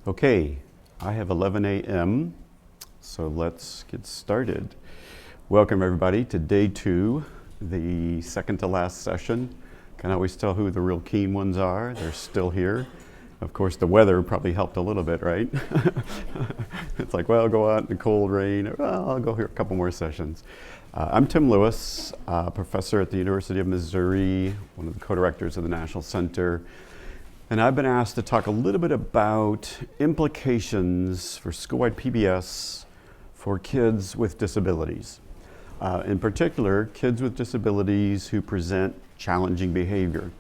Okay, I have 11 a.m., so let's get started. Welcome everybody to day 2, the second to last session. Can always tell who the real keen ones are. They're still here. Of course, the weather probably helped a little bit, right? It's like, well, go out in the cold rain. Well, I'll go here a couple more sessions. I'm Tim Lewis, professor at the University of Missouri, one of the co-directors of the National Center. And I've been asked to talk a little bit about implications for school-wide PBIS for kids with disabilities. In particular, kids with disabilities who present challenging behavior.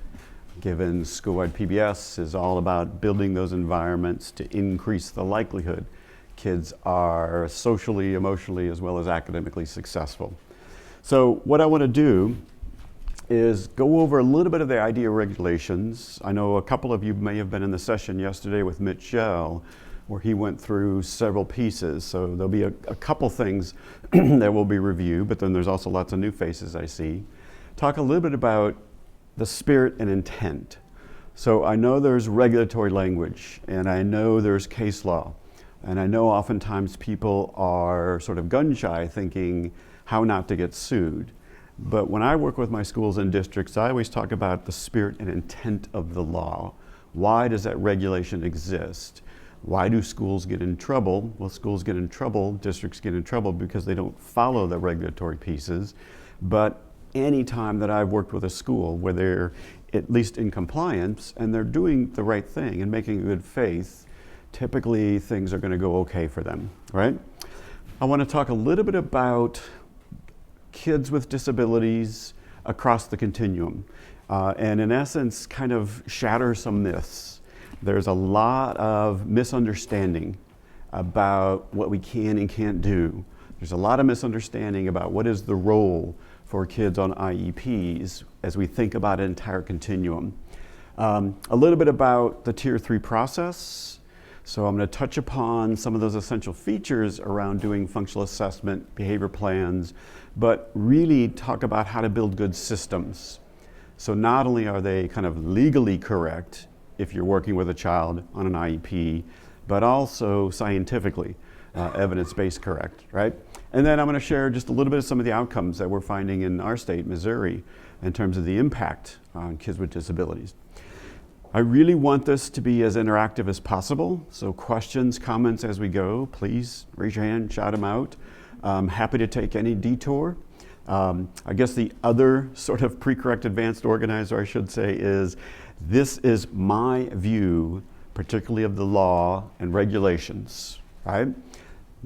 Given school-wide PBIS is all about building those environments to increase the likelihood kids are socially, emotionally, as well as academically successful. So what I want to do is go over a little bit of the IDEA regulations. I know a couple of you may have been in the session yesterday with Mitchell, where he went through several pieces. So there'll be a couple things that will be reviewed, but then there's also lots of new faces I see. Talk a little bit about the spirit and intent. So I know there's regulatory language, and I know there's case law, and I know oftentimes people are sort of gun shy thinking how not to get sued. But when I work with my schools and districts, I always talk about the spirit and intent of the law. Why does that regulation exist? Why do schools get in trouble? Well, schools get in trouble, districts get in trouble because they don't follow the regulatory pieces. But any time that I've worked with a school where they're at least in compliance and they're doing the right thing and making a good faith, typically things are going to go okay for them, right? I want to talk a little bit about kids with disabilities across the continuum, and in essence kind of shatter some myths. There's a lot of misunderstanding about what we can and can't do. There's a lot of misunderstanding about what is the role for kids on IEPs as we think about an entire continuum. A little bit about the Tier 3 process. So I'm going to touch upon some of those essential features around doing functional assessment, behavior plans, but really talk about how to build good systems. So not only are they kind of legally correct if you're working with a child on an IEP, but also scientifically evidence-based correct, right? And then I'm going to share just a little bit of some of the outcomes that we're finding in our state, Missouri, in terms of the impact on kids with disabilities. I really want this to be as interactive as possible. So questions, comments as we go, please raise your hand, shout them out. I'm happy to take any detour. I guess the other sort of pre-correct advanced organizer, I should say, is this is my view, particularly of the law and regulations, right?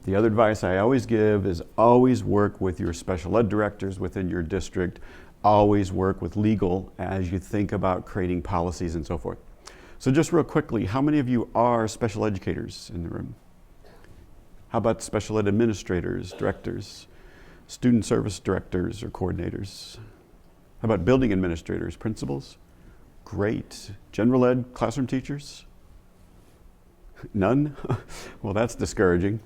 The other advice I always give is always work with your special ed directors within your district. Always work with legal as you think about creating policies and so forth. So just real quickly, how many of you are special educators in the room? How about special ed administrators, directors, student service directors or coordinators? How about building administrators, principals? Great. General ed classroom teachers? None? Well, that's discouraging.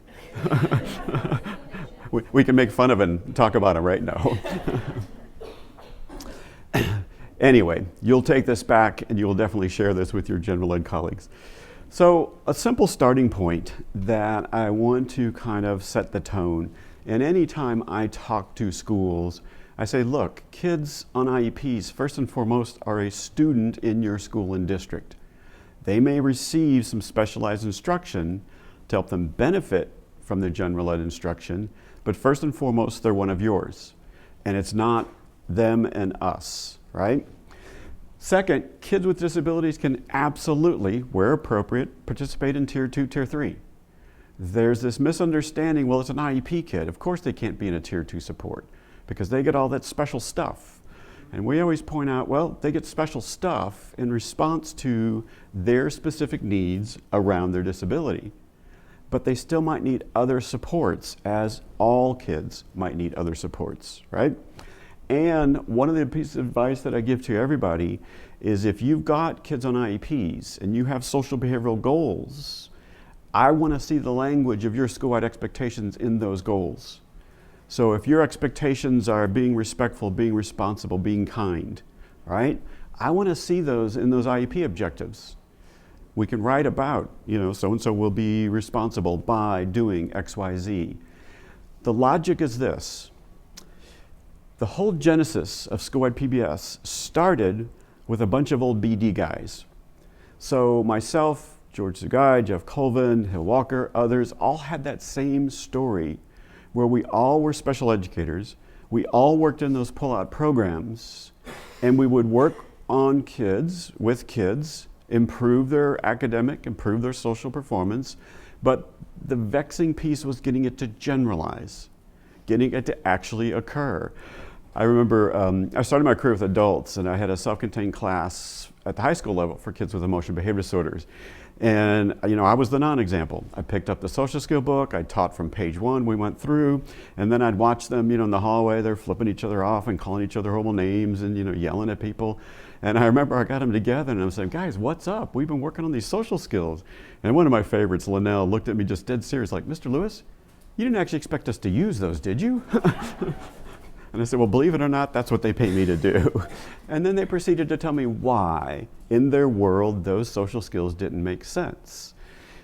We can make fun of it and talk about them right now. Anyway, you'll take this back and you'll definitely share this with your general ed colleagues. So a simple starting point that I want to kind of set the tone, and anytime I talk to schools, I say, look, kids on IEPs, first and foremost, are a student in your school and district. They may receive some specialized instruction to help them benefit from the general ed instruction, but first and foremost, they're one of yours. And it's not them and us, right? Second, kids with disabilities can absolutely, where appropriate, participate in Tier 2, Tier 3. There's this misunderstanding, well, it's an IEP kid. Of course they can't be in a Tier 2 support because they get all that special stuff. And we always point out, well, they get special stuff in response to their specific needs around their disability. But they still might need other supports, as all kids might need other supports, right? And one of the pieces of advice that I give to everybody is if you've got kids on IEPs and you have social behavioral goals, I want to see the language of your school-wide expectations in those goals. So if your expectations are being respectful, being responsible, being kind, right? I want to see those in those IEP objectives. We can write about, so-and-so will be responsible by doing X, Y, Z. The logic is this. The whole genesis of school-wide PBIS started with a bunch of old BD guys. So myself, George Zugai, Jeff Colvin, Hill Walker, others all had that same story where we all were special educators. We all worked in those pull-out programs, and we would work on kids, with kids, improve their academic, improve their social performance. But the vexing piece was getting it to generalize, getting it to actually occur. I remember I started my career with adults, and I had a self-contained class at the high school level for kids with emotional behavior disorders. And I was the non-example. I picked up the social skill book, I taught from page 1, we went through, and then I'd watch them, in the hallway, they're flipping each other off and calling each other horrible names and, yelling at people. And I remember I got them together and I was saying, guys, what's up? We've been working on these social skills. And one of my favorites, Linnell, looked at me just dead serious, like, Mr. Lewis, you didn't actually expect us to use those, did you? And I said, well, believe it or not, that's what they pay me to do. And then they proceeded to tell me why, in their world, those social skills didn't make sense.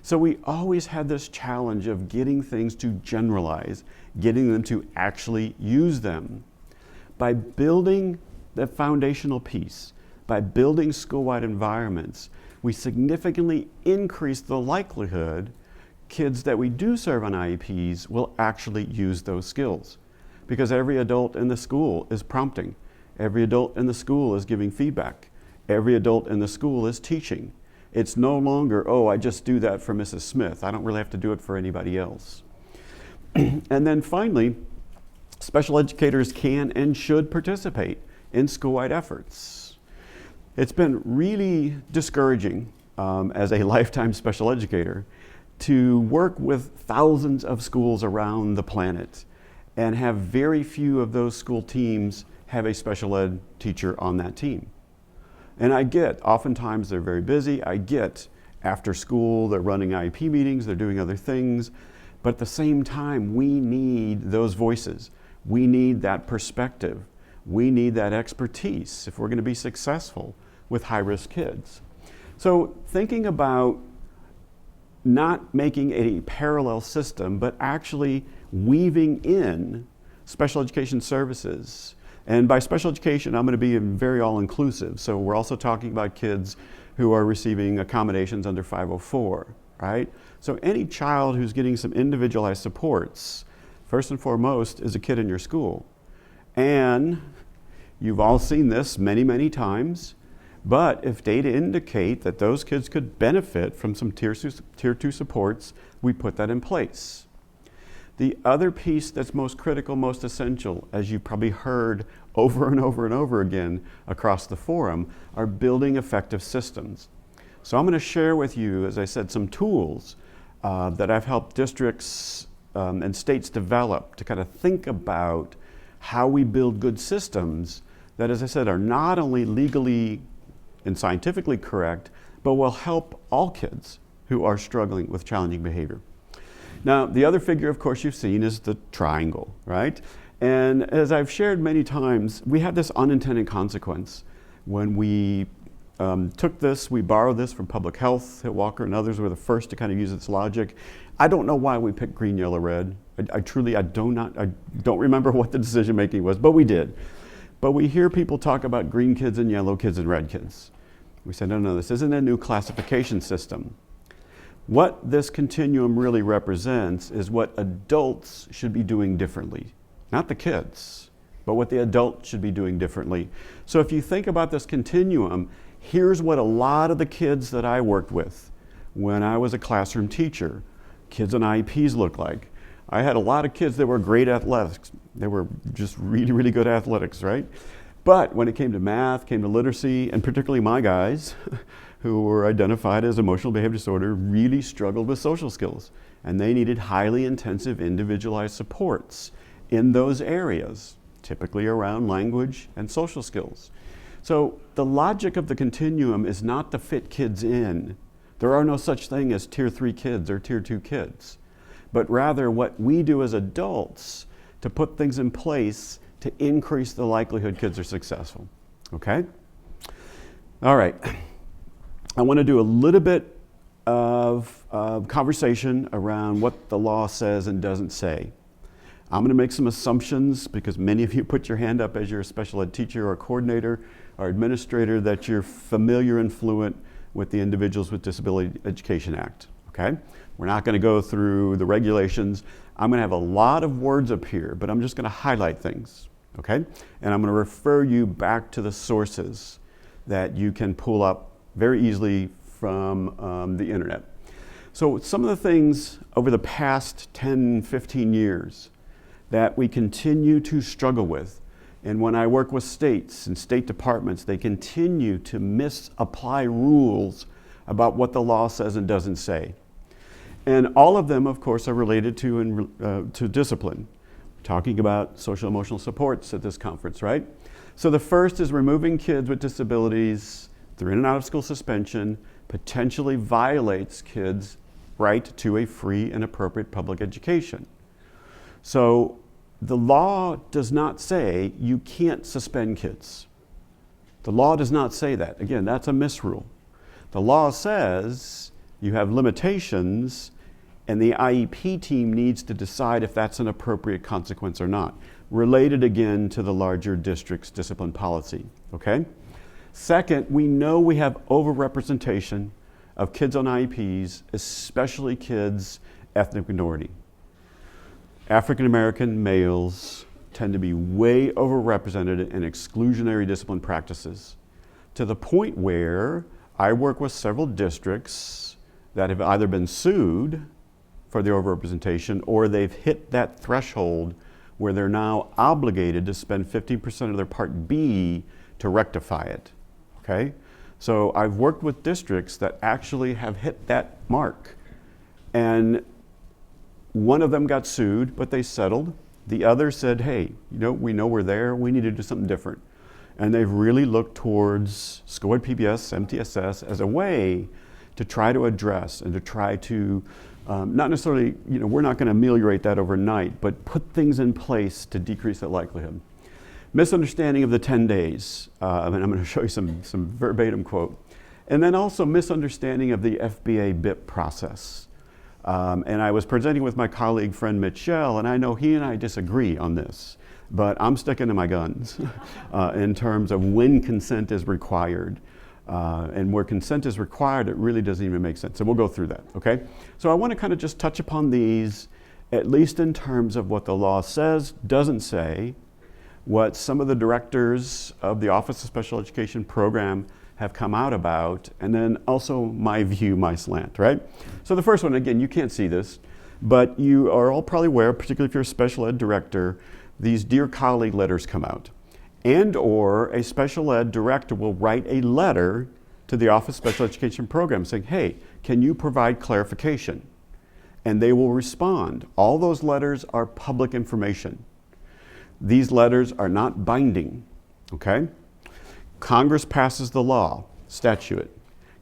So we always had this challenge of getting things to generalize, getting them to actually use them. By building the foundational piece, by building school-wide environments, we significantly increase the likelihood kids that we do serve on IEPs will actually use those skills. Because every adult in the school is prompting. Every adult in the school is giving feedback. Every adult in the school is teaching. It's no longer, oh, I just do that for Mrs. Smith. I don't really have to do it for anybody else. And then finally, special educators can and should participate in school-wide efforts. It's been really discouraging as a lifetime special educator to work with thousands of schools around the planet and have very few of those school teams have a special ed teacher on that team. And I get, oftentimes they're very busy. I get, after school, they're running IEP meetings, they're doing other things. But at the same time, we need those voices. We need that perspective. We need that expertise if we're going to be successful with high-risk kids. So thinking about not making a parallel system, but actually weaving in special education services. And by special education, I'm going to be very all-inclusive. So we're also talking about kids who are receiving accommodations under 504, right? So any child who's getting some individualized supports, first and foremost, is a kid in your school. And you've all seen this many, many times. But if data indicate that those kids could benefit from some tier 2 supports, we put that in place. The other piece that's most critical, most essential, as you've probably heard over and over and over again across the forum, are building effective systems. So I'm going to share with you, as I said, some tools that I've helped districts and states develop to kind of think about how we build good systems that, as I said, are not only legally and scientifically correct, but will help all kids who are struggling with challenging behavior. Now, the other figure, of course, you've seen is the triangle, right? And as I've shared many times, we had this unintended consequence. When we took this, we borrowed this from public health. Hill Walker and others were the first to kind of use its logic. I don't know why we picked green, yellow, red. I don't remember what the decision making was, but we did. But we hear people talk about green kids and yellow kids and red kids. We said, no, this isn't a new classification system. What this continuum really represents is what adults should be doing differently. Not the kids, but what the adults should be doing differently. So if you think about this continuum, here's what a lot of the kids that I worked with when I was a classroom teacher, kids on IEPs look like. I had a lot of kids that were great athletics. They were just really, really good athletics, right? But when it came to math, came to literacy, and particularly my guys who were identified as emotional behavior disorder really struggled with social skills. And they needed highly intensive individualized supports in those areas, typically around language and social skills. So the logic of the continuum is not to fit kids in. There are no such thing as tier 3 kids or tier 2 kids, but rather what we do as adults to put things in place to increase the likelihood kids are successful, okay? All right, I want to do a little bit of conversation around what the law says and doesn't say. I'm going to make some assumptions because many of you put your hand up as you're a special ed teacher or coordinator or administrator that you're familiar and fluent with the Individuals with Disability Education Act, okay? We're not going to go through the regulations. I'm going to have a lot of words up here, but I'm just going to highlight things, okay? And I'm going to refer you back to the sources that you can pull up very easily from the internet. So some of the things over the past 10, 15 years that we continue to struggle with, and when I work with states and state departments, they continue to misapply rules about what the law says and doesn't say. And all of them, of course, are related to discipline. We're talking about social emotional supports at this conference, right? So the first is removing kids with disabilities through in and out of school suspension potentially violates kids' right to a free and appropriate public education. So the law does not say you can't suspend kids. The law does not say that. Again, that's a misrule. The law says you have limitations and the IEP team needs to decide if that's an appropriate consequence or not. Related again to the larger district's discipline policy, okay? Second, we know we have overrepresentation of kids on IEPs, especially kids ethnic minority. African American males tend to be way overrepresented in exclusionary discipline practices to the point where I work with several districts that have either been sued for the overrepresentation or they've hit that threshold where they're now obligated to spend 15% of their Part B to rectify it, okay? So I've worked with districts that actually have hit that mark. And one of them got sued, but they settled. The other said, hey, we know we're there, we need to do something different. And they've really looked towards school-wide PBIS, MTSS as a way to try to address and to try to, not necessarily, we're not going to ameliorate that overnight, but put things in place to decrease that likelihood. Misunderstanding of the 10 days, and I'm going to show you some verbatim quote. And then also misunderstanding of the FBA BIP process. And I was presenting with my colleague, friend Mitchell, and I know he and I disagree on this, but I'm sticking to my guns in terms of when consent is required. And where consent is required, it really doesn't even make sense. So we'll go through that, okay? So I want to kind of just touch upon these, at least in terms of what the law says, doesn't say, what some of the directors of the Office of Special Education program have come out about, and then also my view, my slant, right? So the first one, again, you can't see this, but you are all probably aware, particularly if you're a special ed director, these Dear Colleague letters come out. And or a special ed director will write a letter to the Office of Special Education program saying, hey, can you provide clarification? And they will respond. All those letters are public information. These letters are not binding, okay? Congress passes the law, statute.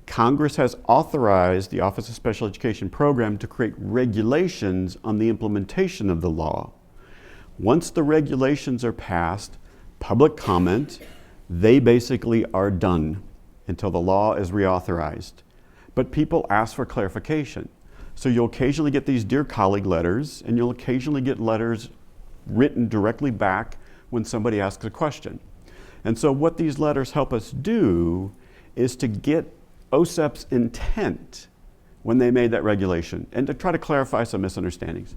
Congress has authorized the Office of Special Education program to create regulations on the implementation of the law. Once the regulations are passed, public comment, they basically are done until the law is reauthorized. But people ask for clarification. So you'll occasionally get these Dear Colleague letters, and you'll occasionally get letters written directly back when somebody asks a question. And so what these letters help us do is to get OSAP's intent when they made that regulation and to try to clarify some misunderstandings.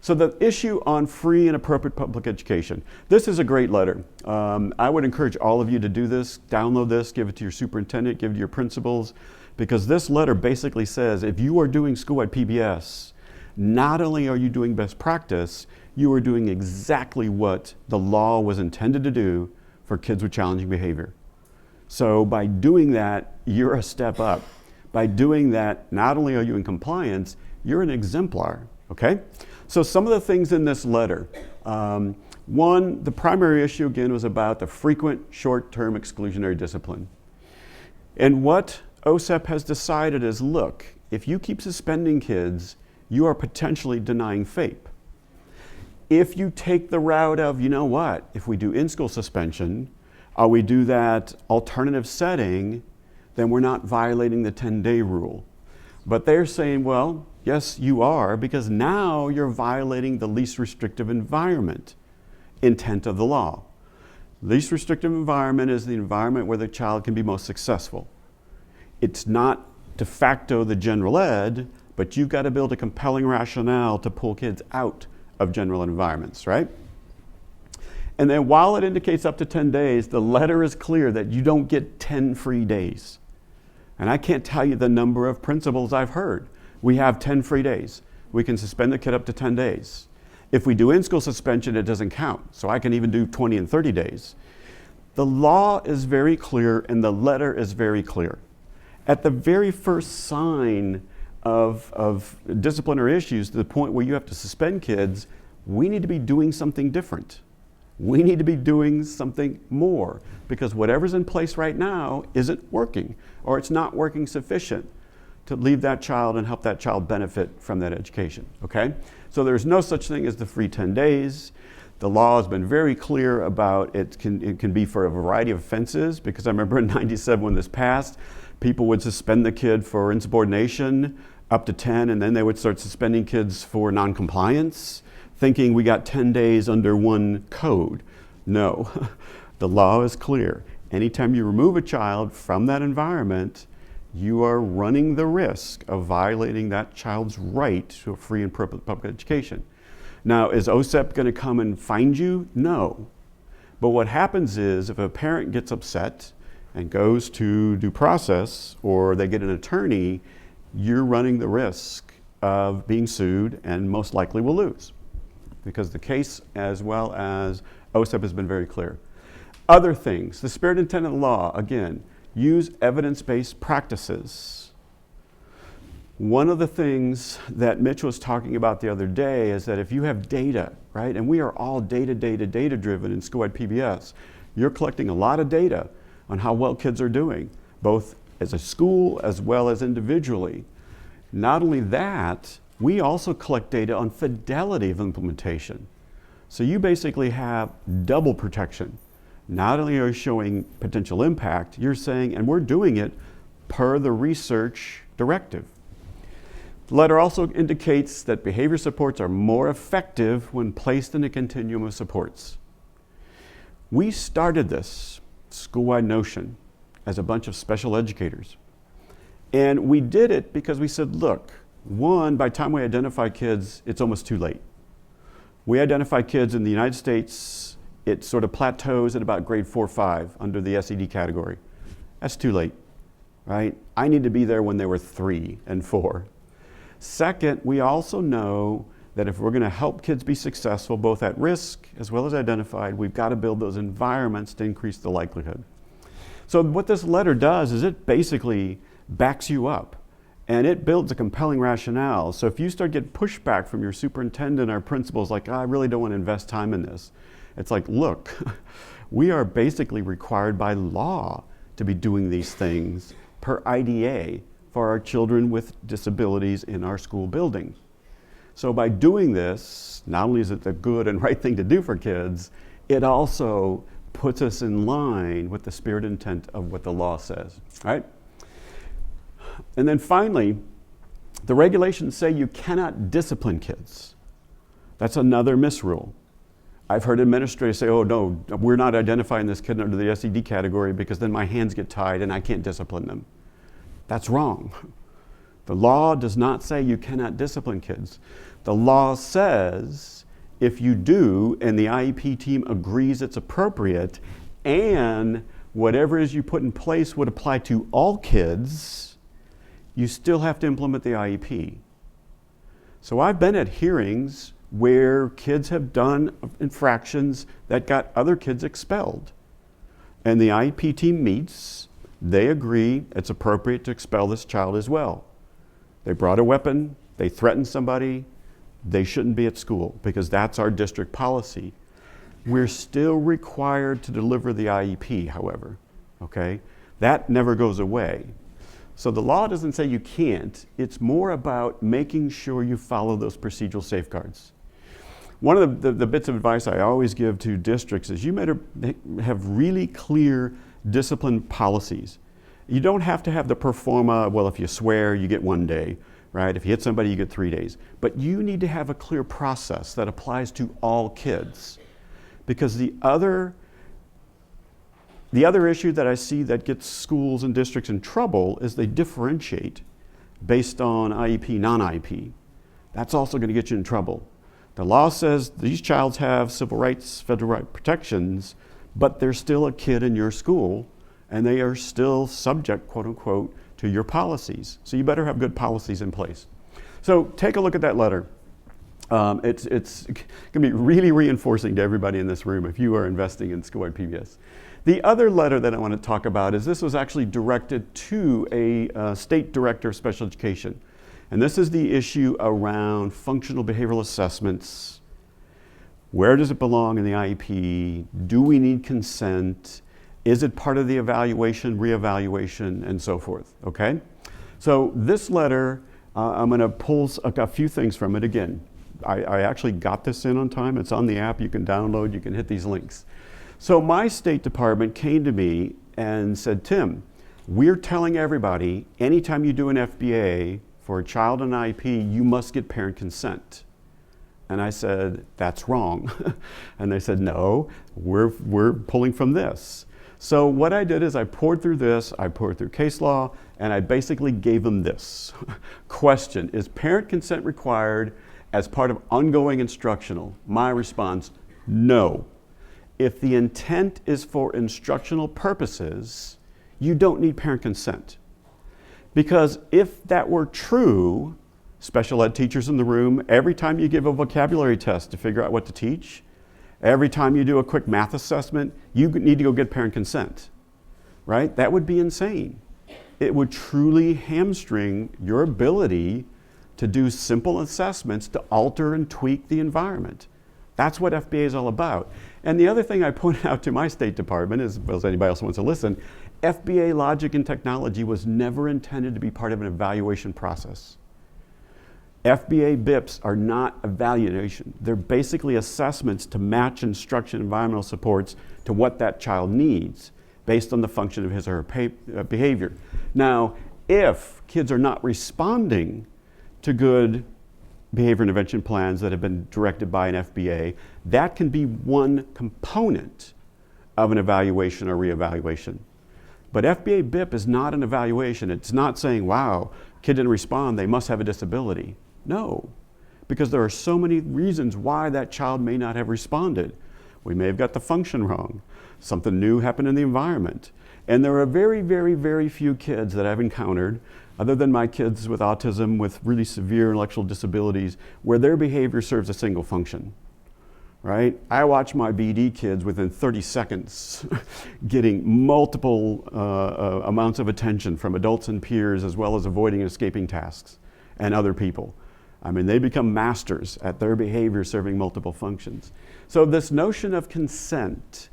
So the issue on free and appropriate public education. This is a great letter. I would encourage all of you to do this, download this, give it to your superintendent, give it to your principals, because this letter basically says if you are doing school-wide PBS, not only are you doing best practice, you are doing exactly what the law was intended to do for kids with challenging behavior. So by doing that, you're a step up. By doing that, not only are you in compliance, you're an exemplar, okay? So some of the things in this letter. One, the primary issue again was about the frequent short-term exclusionary discipline. And what OSAP has decided is, look, if you keep suspending kids, you are potentially denying FAPE. If you take the route of, you know what, if we do in-school suspension, or we do that alternative setting, then we're not violating the 10-day rule. But they're saying, well, yes, you are, because now you're violating the least restrictive environment intent of the law. Least restrictive environment is the environment where the child can be most successful. It's not de facto the general ed, but you've got to build a compelling rationale to pull kids out of general environments, right? And then while it indicates up to 10 days, the letter is clear that you don't get 10 free days. And I can't tell you the number of principals I've heard. We have 10 free days. We can suspend the kid up to 10 days. If we do in-school suspension, it doesn't count. So I can even do 20 and 30 days. The law is very clear and the letter is very clear. At the very first sign of disciplinary issues, to the point where you have to suspend kids, we need to be doing something different. We need to be doing something more, because whatever's in place right now isn't working, or it's not working sufficient to leave that child and help that child benefit from that education, okay? So there's no such thing as the free 10 days. The law has been very clear about it can be for a variety of offenses, because I remember in 97 when this passed, people would suspend the kid for insubordination up to 10, and then they would start suspending kids for noncompliance, thinking we got 10 days under one code. No, the law is clear. Anytime you remove a child from that environment, you are running the risk of violating that child's right to a free and public education. Now, is OSAP going to come and find you? No. But what happens is, if a parent gets upset and goes to due process, or they get an attorney, you're running the risk of being sued and most likely will lose, because the case as well as OSAP has been very clear. Other things, the spirit and intent of the law, again, use evidence-based practices. One of the things that Mitch was talking about the other day is that if you have data, right, and we are all data driven in school-wide PBIS, you're collecting a lot of data on how well kids are doing, both as a school as well as individually. Not only that, we also collect data on fidelity of implementation. So you basically have double protection. Not only are you showing potential impact, you're saying, and we're doing it per the research directive. The letter also indicates that behavior supports are more effective when placed in a continuum of supports. We started this school-wide notion as a bunch of special educators. And we did it because we said, look, one, by the time we identify kids, it's almost too late. We identify kids in the United States, it sort of plateaus at about grade 4 or 5 under the SED category. That's too late, right? I need to be there when they were 3 and 4. Second, we also know that if we're going to help kids be successful, both at risk as well as identified, we've got to build those environments to increase the likelihood. So what this letter does is it basically backs you up, and it builds a compelling rationale. So if you start getting pushback from your superintendent or principals, like, I really don't want to invest time in this, it's like, look, we are basically required by law to be doing these things per IDA for our children with disabilities in our school building. So by doing this, not only is it the good and right thing to do for kids, it also puts us in line with the spirit and intent of what the law says, right? And then finally, the regulations say you cannot discipline kids. That's another misrule. I've heard administrators say, oh no, we're not identifying this kid under the SED category because then my hands get tied and I can't discipline them. That's wrong. The law does not say you cannot discipline kids. The law says if you do and the IEP team agrees it's appropriate and whatever it is you put in place would apply to all kids, you still have to implement the IEP. So I've been at hearings where kids have done infractions that got other kids expelled. And the IEP team meets, they agree it's appropriate to expel this child as well. They brought a weapon, they threatened somebody, they shouldn't be at school because that's our district policy. We're still required to deliver the IEP, however, okay? That never goes away. So the law doesn't say you can't, it's more about making sure you follow those procedural safeguards. One of the bits of advice I always give to districts is you better have really clear discipline policies. You don't have to have the pro forma, well, if you swear, you get 1 day, right? If you hit somebody, you get 3 days. But you need to have a clear process that applies to all kids. Because the other issue that I see that gets schools and districts in trouble is they differentiate based on IEP, non-IEP. That's also going to get you in trouble. The law says these childs have civil rights, federal right protections, but they're still a kid in your school, and they are still subject, quote unquote, to your policies. So you better have good policies in place. So take a look at that letter. It's going to be really reinforcing to everybody in this room if you are investing in school-wide PBIS. The other letter that I want to talk about is this was actually directed to a state director of special education. And this is the issue around functional behavioral assessments. Where does it belong in the IEP? Do we need consent? Is it part of the evaluation, reevaluation, and so forth, okay? So this letter, I'm going to pull a few things from it again. I actually got this in on time. It's on the app. You can download. You can hit these links. So my State Department came to me and said, Tim, we're telling everybody, anytime you do an FBA for a child in an IEP, you must get parent consent. And I said, that's wrong. And they said, no, we're pulling from this. So what I did is I poured through this, I poured through case law, and I basically gave them this question: is parent consent required as part of ongoing instructional? My response, no. If the intent is for instructional purposes, you don't need parent consent. Because if that were true, special ed teachers in the room, every time you give a vocabulary test to figure out what to teach, every time you do a quick math assessment, you need to go get parent consent, right? That would be insane. It would truly hamstring your ability to do simple assessments to alter and tweak the environment. That's what FBA is all about. And the other thing I pointed out to my State Department, as well as anybody else who wants to listen, FBA logic and technology was never intended to be part of an evaluation process. FBA BIPs are not evaluation. They're basically assessments to match instruction environmental supports to what that child needs based on the function of his or her behavior. Now, if kids are not responding to good behavior intervention plans that have been directed by an FBA, that can be one component of an evaluation or reevaluation. But FBA BIP is not an evaluation. It's not saying, wow, kid didn't respond, they must have a disability. No, because there are so many reasons why that child may not have responded. We may have got the function wrong. Something new happened in the environment. And there are very, very, very few kids that I've encountered, other than my kids with autism, with really severe intellectual disabilities, where their behavior serves a single function, right? I watch my BD kids within 30 seconds getting multiple amounts of attention from adults and peers, as well as avoiding and escaping tasks and other people. I mean, they become masters at their behavior serving multiple functions. So this notion of consent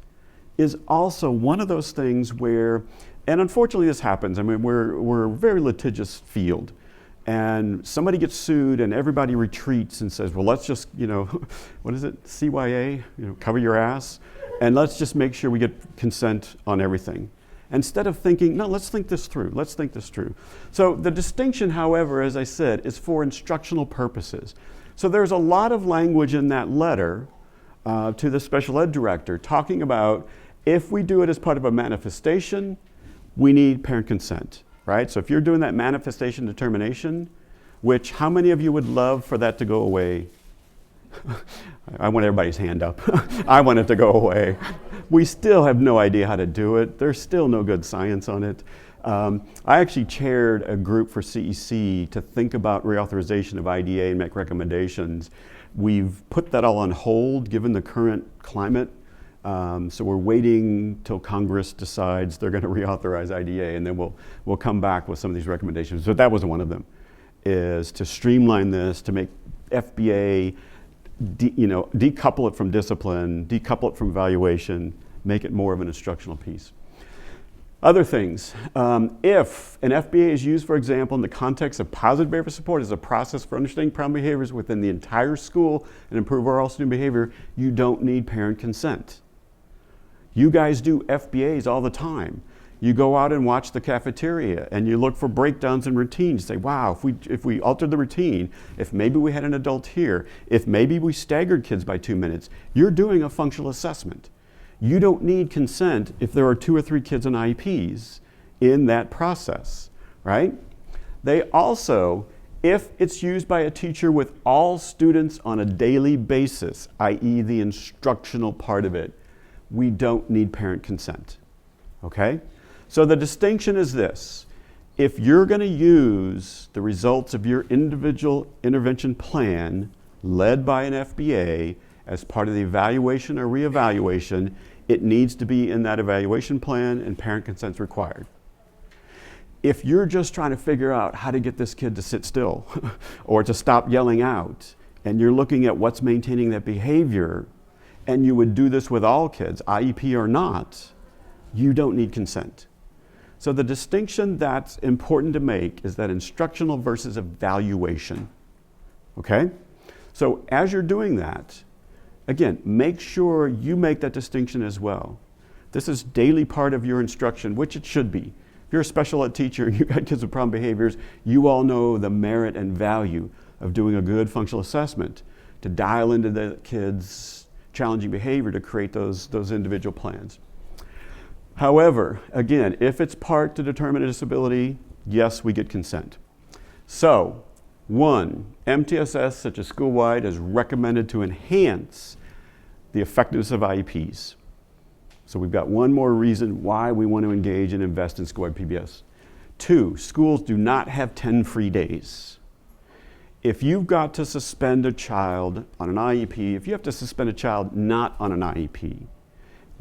is also one of those things where, and unfortunately this happens, I mean, we're a very litigious field, and somebody gets sued and everybody retreats and says, well, let's just, what is it, CYA, cover your ass, and let's just make sure we get consent on everything. Instead of thinking, no, let's think this through, let's think this through. So the distinction, however, as I said, is for instructional purposes. So there's a lot of language in that letter to the special ed director talking about if we do it as part of a manifestation, we need parent consent, right? So if you're doing that manifestation determination, which how many of you would love for that to go away? I want everybody's hand up. I want it to go away. We still have no idea how to do it. There's still no good science on it. I actually chaired a group for CEC to think about reauthorization of IDA and make recommendations. We've put that all on hold given the current climate. So we're waiting till Congress decides they're going to reauthorize IDA, and then we'll come back with some of these recommendations. But that was one of them, is to streamline this, to make FBA, decouple it from discipline, decouple it from evaluation, make it more of an instructional piece. Other things, if an FBA is used, for example, in the context of positive behavior support as a process for understanding problem behaviors within the entire school and improve overall student behavior, you don't need parent consent. You guys do FBAs all the time. You go out and watch the cafeteria and you look for breakdowns in routines. Say, wow, if we altered the routine, if maybe we had an adult here, if maybe we staggered kids by 2 minutes, you're doing a functional assessment. You don't need consent if there are 2 or 3 kids on IEPs in that process, right? They also, if it's used by a teacher with all students on a daily basis, i.e. the instructional part of it, we don't need parent consent, okay? So the distinction is this. If you're going to use the results of your individual intervention plan led by an FBA as part of the evaluation or reevaluation, it needs to be in that evaluation plan and parent consent's required. If you're just trying to figure out how to get this kid to sit still or to stop yelling out, and you're looking at what's maintaining that behavior, and you would do this with all kids, IEP or not, you don't need consent. So the distinction that's important to make is that instructional versus evaluation, okay? So as you're doing that, again, make sure you make that distinction as well. This is daily part of your instruction, which it should be. If you're a special ed teacher and you've got kids with problem behaviors, you all know the merit and value of doing a good functional assessment to dial into the kids' challenging behavior to create those individual plans. However, again, if it's part to determine a disability, yes, we get consent. So, 1, MTSS, such as school-wide, is recommended to enhance the effectiveness of IEPs. So we've got one more reason why we want to engage and invest in school-wide PBIS. 2, schools do not have 10 free days. If you've got to suspend a child on an IEP, if you have to suspend a child not on an IEP,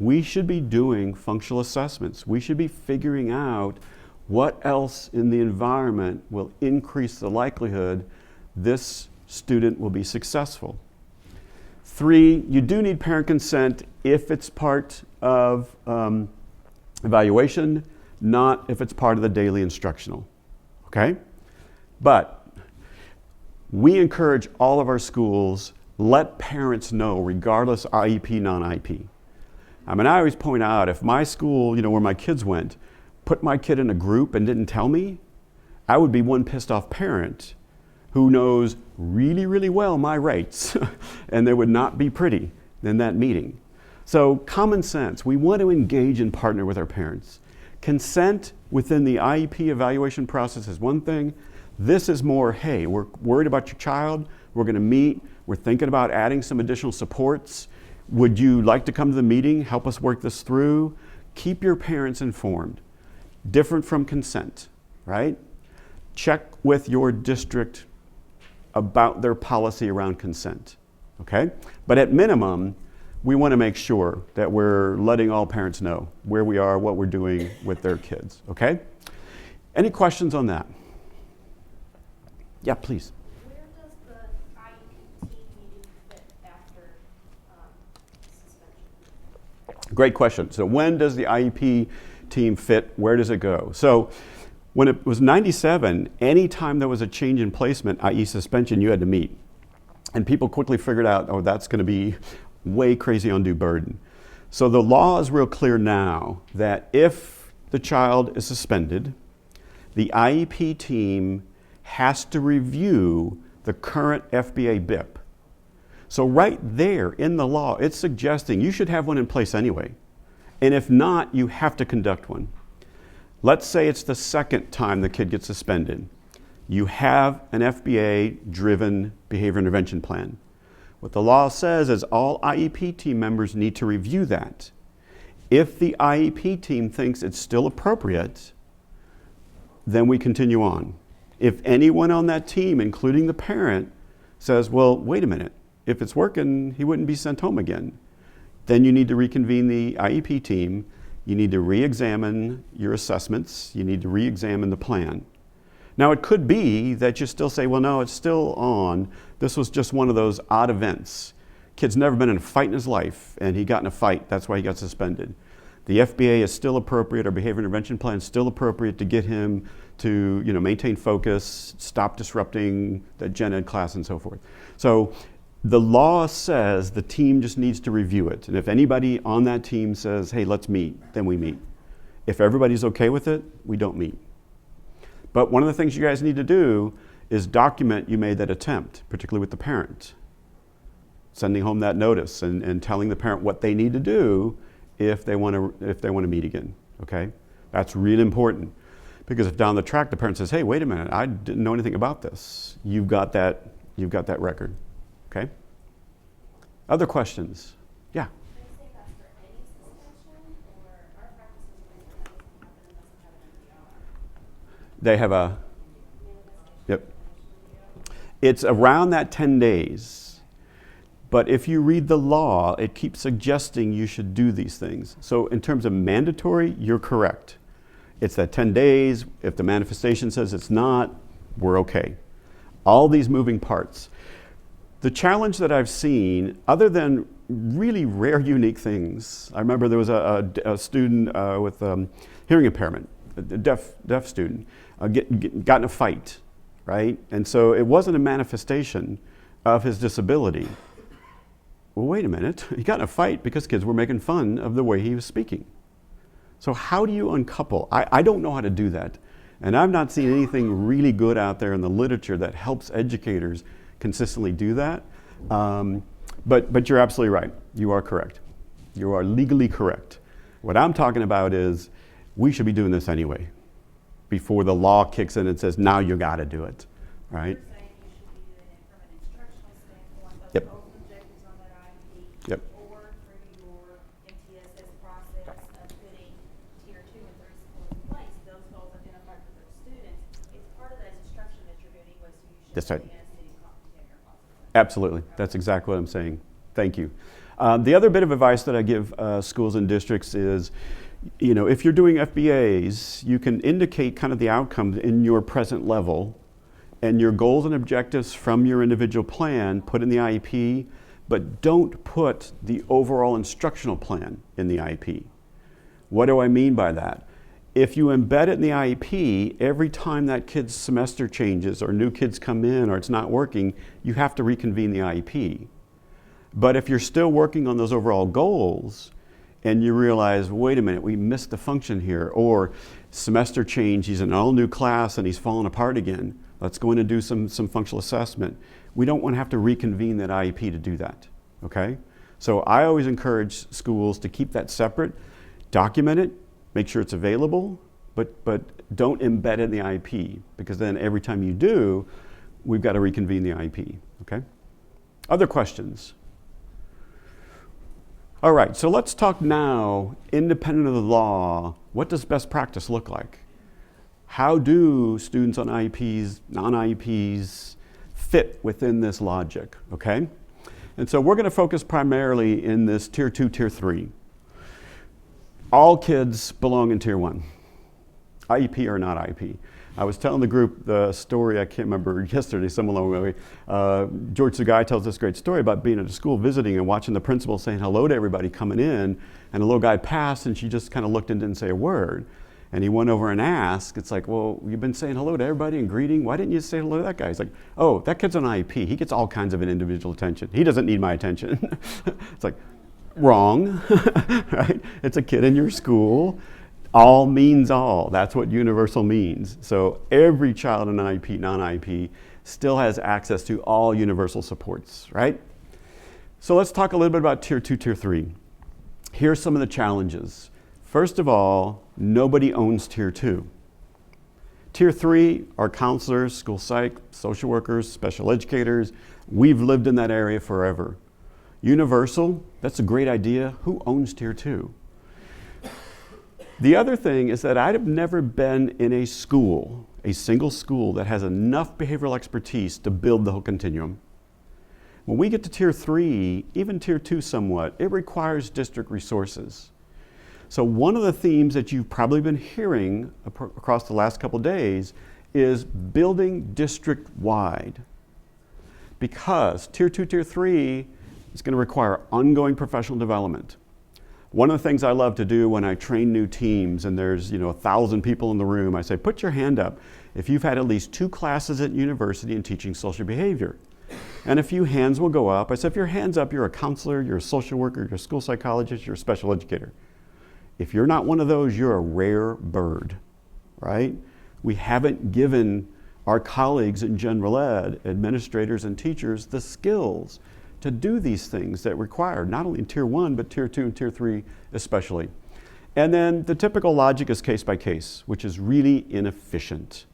we should be doing functional assessments. We should be figuring out what else in the environment will increase the likelihood this student will be successful. 3, you do need parent consent if it's part of evaluation, not if it's part of the daily instructional, okay? But we encourage all of our schools, let parents know regardless IEP, non-IEP. I mean, I always point out, if my school, where my kids went, put my kid in a group and didn't tell me, I would be one pissed off parent who knows really, really well my rights, and they would not be pretty in that meeting. So common sense, we want to engage and partner with our parents. Consent within the IEP evaluation process is one thing. This is more, hey, we're worried about your child, we're going to meet, we're thinking about adding some additional supports. Would you like to come to the meeting, help us work this through? Keep your parents informed. Different from consent, right? Check with your district about their policy around consent, okay? But at minimum, we want to make sure that we're letting all parents know where we are, what we're doing with their kids, okay? Any questions on that? Yeah, please. Where does the IEP team meeting fit after suspension? Great question. So when does the IEP team fit? Where does it go? So when it was 97, anytime there was a change in placement, i.e. suspension, you had to meet. And people quickly figured out, oh, that's going to be way crazy undue burden. So the law is real clear now that if the child is suspended, the IEP team has to review the current FBA BIP. So right there in the law, it's suggesting you should have one in place anyway. And if not, you have to conduct one. Let's say it's the second time the kid gets suspended. You have an FBA-driven behavior intervention plan. What the law says is all IEP team members need to review that. If the IEP team thinks it's still appropriate, then we continue on. If anyone on that team, including the parent, says, well, wait a minute, if it's working, he wouldn't be sent home again, then you need to reconvene the IEP team. You need to re-examine your assessments. You need to re-examine the plan. Now, it could be that you still say, well, no, it's still on. This was just one of those odd events. Kid's never been in a fight in his life, and he got in a fight. That's why he got suspended. The FBA is still appropriate, our behavior intervention plan is still appropriate to get him to maintain focus, stop disrupting the gen ed class and so forth. So the law says the team just needs to review it. And if anybody on that team says, hey, let's meet, then we meet. If everybody's okay with it, we don't meet. But one of the things you guys need to do is document you made that attempt, particularly with the parent. Sending home that notice and telling the parent what they need to do if they want to meet again, okay? That's really important, because if down the track the parent says, hey, wait a minute, I didn't know anything about this, you've got that record, okay? Other questions? Yeah? Can I say that's for any suspension, or our practice is that doesn't happen unless we have an MDR? They have yep. It's around that 10 days. But if you read the law, it keeps suggesting you should do these things. So in terms of mandatory, you're correct. It's that 10 days. If the manifestation says it's not, we're okay. All these moving parts. The challenge that I've seen, other than really rare, unique things, I remember there was a student with hearing impairment, a deaf student, got in a fight, right? And so it wasn't a manifestation of his disability. Well, wait a minute, he got in a fight because kids were making fun of the way he was speaking. So how do you uncouple? I don't know how to do that. And I've not seen anything really good out there in the literature that helps educators consistently do that. But you're absolutely right. You are correct. You are legally correct. What I'm talking about is we should be doing this anyway before the law kicks in and says, now you got to do it, right? You're saying you should be doing it from an instructional standpoint, but Yep. those objectives on that IEP, Yep. or through your MTSS process of putting tier 2 and 3 schools in place, those goals identified for those students, it's part of that instruction that you're doing anyway, so you should That's right. be in a city container process. Absolutely. That's exactly what I'm saying. Thank you. The other bit of advice that I give schools and districts is, if you're doing FBAs, you can indicate kind of the outcomes in your present level and your goals and objectives from your individual plan, put in the IEP, but don't put the overall instructional plan in the IEP. What do I mean by that? If you embed it in the IEP, every time that kid's semester changes or new kids come in or it's not working, you have to reconvene the IEP. But if you're still working on those overall goals and you realize, wait a minute, we missed the function here, or semester change, he's in an all new class and he's falling apart again, let's go in and do some functional assessment. We don't want to have to reconvene that IEP to do that, okay? So I always encourage schools to keep that separate, document it, make sure it's available, but don't embed it in the IEP, because then every time you do, we've got to reconvene the IEP, okay? Other questions? All right, so let's talk now, independent of the law, what does best practice look like? How do students on IEPs, non-IEPs fit within this logic, okay? And so we're going to focus primarily in this tier 2, tier 3. All kids belong in tier 1, IEP or not IEP. I was telling the group the story, I can't remember, yesterday, someone along the way. George Sugai tells this great story about being at a school visiting and watching the principal saying hello to everybody coming in, and a little guy passed and she just kind of looked and didn't say a word. And he went over and asked, it's like, well, you've been saying hello to everybody and greeting, why didn't you say hello to that guy? He's like, oh, that kid's on IEP, he gets all kinds of an individual attention. He doesn't need my attention. It's like, wrong, right? It's a kid in your school. All means all. That's what universal means. So every child in IEP, non-IEP, still has access to all universal supports, right? So let's talk a little bit about tier 2, tier 3. Here's some of the challenges. First of all, nobody owns tier 2. Tier 3 are counselors, school psych, social workers, special educators. We've lived in that area forever. Universal, that's a great idea. Who owns tier 2? The other thing is that I've never been in a school, a single school, that has enough behavioral expertise to build the whole continuum. When we get to tier 3, even tier 2 somewhat, it requires district resources. So one of the themes that you've probably been hearing across the last couple days is building district-wide. Because tier 2, tier 3 is going to require ongoing professional development. One of the things I love to do when I train new teams and there's 1,000 people in the room, I say, put your hand up if you've had at least 2 classes at university in teaching social behavior. And a few hands will go up. I said, if your hand's up, you're a counselor, you're a social worker, you're a school psychologist, you're a special educator. If you're not one of those, you're a rare bird, right? We haven't given our colleagues in general ed, administrators and teachers, the skills to do these things that require not only in Tier 1, but Tier 2 and Tier 3 especially. And then the typical logic is case by case, which is really inefficient,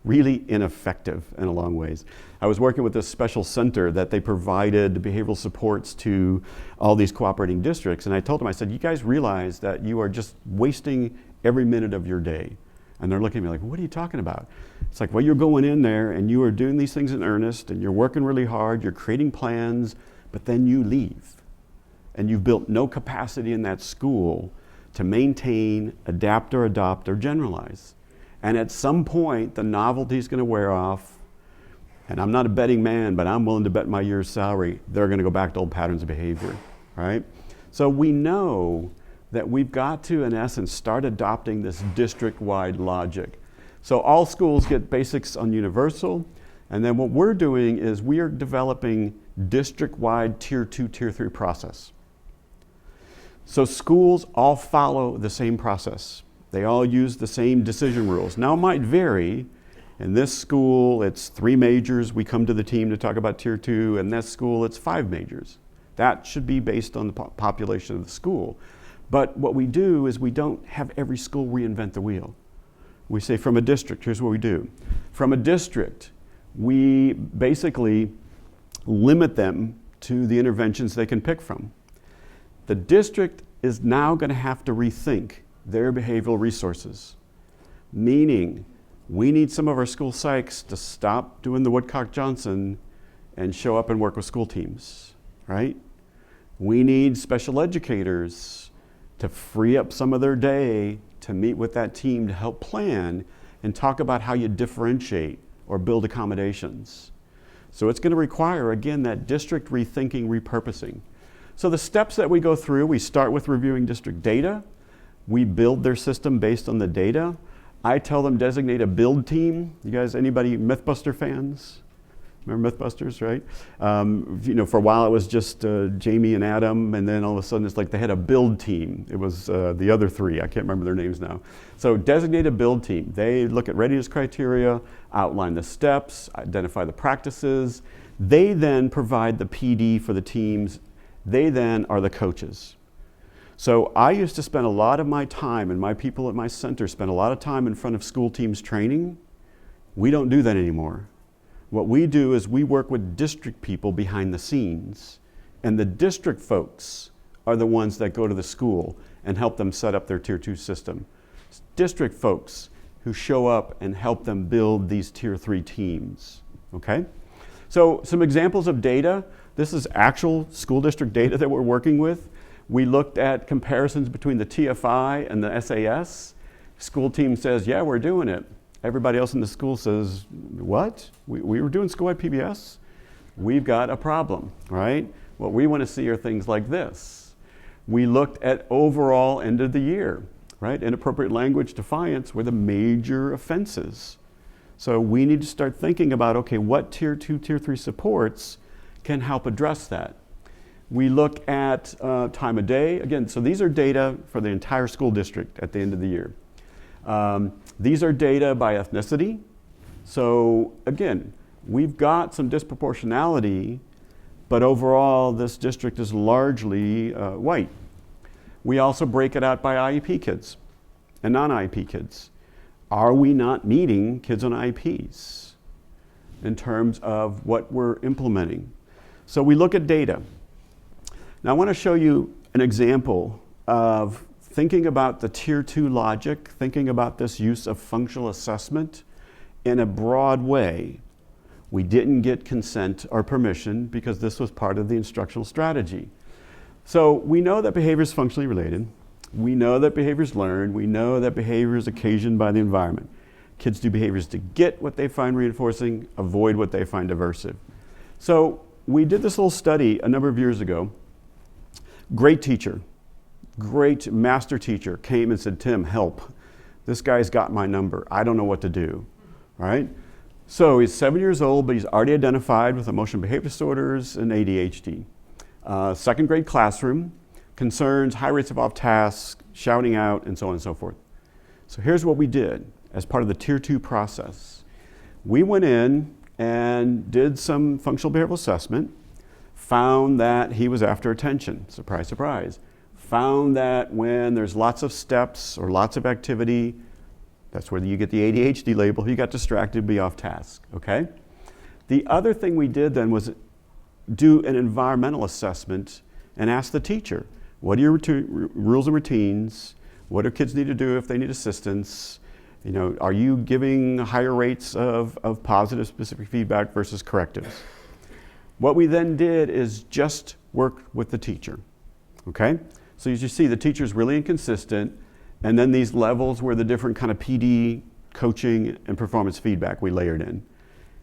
really ineffective in a long ways. I was working with this special center that they provided behavioral supports to all these cooperating districts, and I told them, I said, you guys realize that you are just wasting every minute of your day. And they're looking at me like, what are you talking about? It's like, well, you're going in there and you are doing these things in earnest and you're working really hard, you're creating plans, but then you leave. And you've built no capacity in that school to maintain, adapt or adopt or generalize. And at some point, the novelty is going to wear off. And I'm not a betting man, but I'm willing to bet my year's salary they're going to go back to old patterns of behavior, right? So we know that we've got to, in essence, start adopting this district-wide logic. So all schools get basics on universal, and then what we're doing is we are developing district-wide Tier 2, Tier 3 process. So schools all follow the same process. They all use the same decision rules. Now it might vary. In this school, it's 3 majors. We come to the team to talk about Tier 2. In this school, it's 5 majors. That should be based on the population of the school. But what we do is we don't have every school reinvent the wheel. We say from a district, here's what we do. From a district, we basically limit them to the interventions they can pick from. The district is now going to have to rethink their behavioral resources, meaning we need some of our school psychs to stop doing the Woodcock-Johnson and show up and work with school teams, right? We need special educators to free up some of their day to meet with that team to help plan and talk about how you differentiate or build accommodations. So it's going to require, again, that district rethinking, repurposing. So the steps that we go through, we start with reviewing district data. We build their system based on the data. I tell them designate a build team. You guys, anybody Mythbuster fans? Remember Mythbusters, right? For a while it was just Jamie and Adam, and then all of a sudden it's like they had a build team. It was the other 3, I can't remember their names now. So designate a build team. They look at readiness criteria, outline the steps, identify the practices. They then provide the PD for the teams. They then are the coaches. So I used to spend a lot of my time, and my people at my center spend a lot of time in front of school teams training. We don't do that anymore. What we do is we work with district people behind the scenes, and the district folks are the ones that go to the school and help them set up their Tier 2 system. It's district folks who show up and help them build these Tier 3 teams, okay? So some examples of data. This is actual school district data that we're working with. We looked at comparisons between the TFI and the SAS. School team says, yeah, we're doing it. Everybody else in the school says, what? We were doing school-wide PBIS? We've got a problem, right? What we want to see are things like this. We looked at overall end of the year, right? Inappropriate language defiance were the major offenses. So we need to start thinking about, okay, what Tier 2, Tier 3 supports can help address that. We look at time of day. Again, so these are data for the entire school district at the end of the year. These are data by ethnicity. So again, we've got some disproportionality, but overall this district is largely white. We also break it out by IEP kids and non-IEP kids. Are we not meeting kids on IEPs in terms of what we're implementing? So we look at data. Now I want to show you an example of thinking about the Tier 2 logic, thinking about this use of functional assessment in a broad way. We didn't get consent or permission because this was part of the instructional strategy. So we know that behavior is functionally related. We know that behavior is learned. We know that behavior is occasioned by the environment. Kids do behaviors to get what they find reinforcing, avoid what they find aversive. So we did this little study a number of years ago. Great teacher, great master teacher came and said, Tim, help. This guy's got my number. I don't know what to do, right? So he's 7 years old, but he's already identified with emotional behavior disorders and ADHD. Second grade classroom, concerns, high rates of off task, shouting out, and so on and so forth. So here's what we did as part of the Tier 2 process. We went in and did some functional behavioral assessment, found that he was after attention. Surprise, surprise. Found that when there's lots of steps or lots of activity, that's where you get the ADHD label, he got distracted, be off task, okay? The other thing we did then was do an environmental assessment and ask the teacher, what are your rules and routines? What do kids need to do if they need assistance? You know, are you giving higher rates of positive specific feedback versus correctives? What we then did is just work with the teacher, okay? So as you see, the teacher's really inconsistent, and then these levels were the different kind of PD, coaching, and performance feedback we layered in.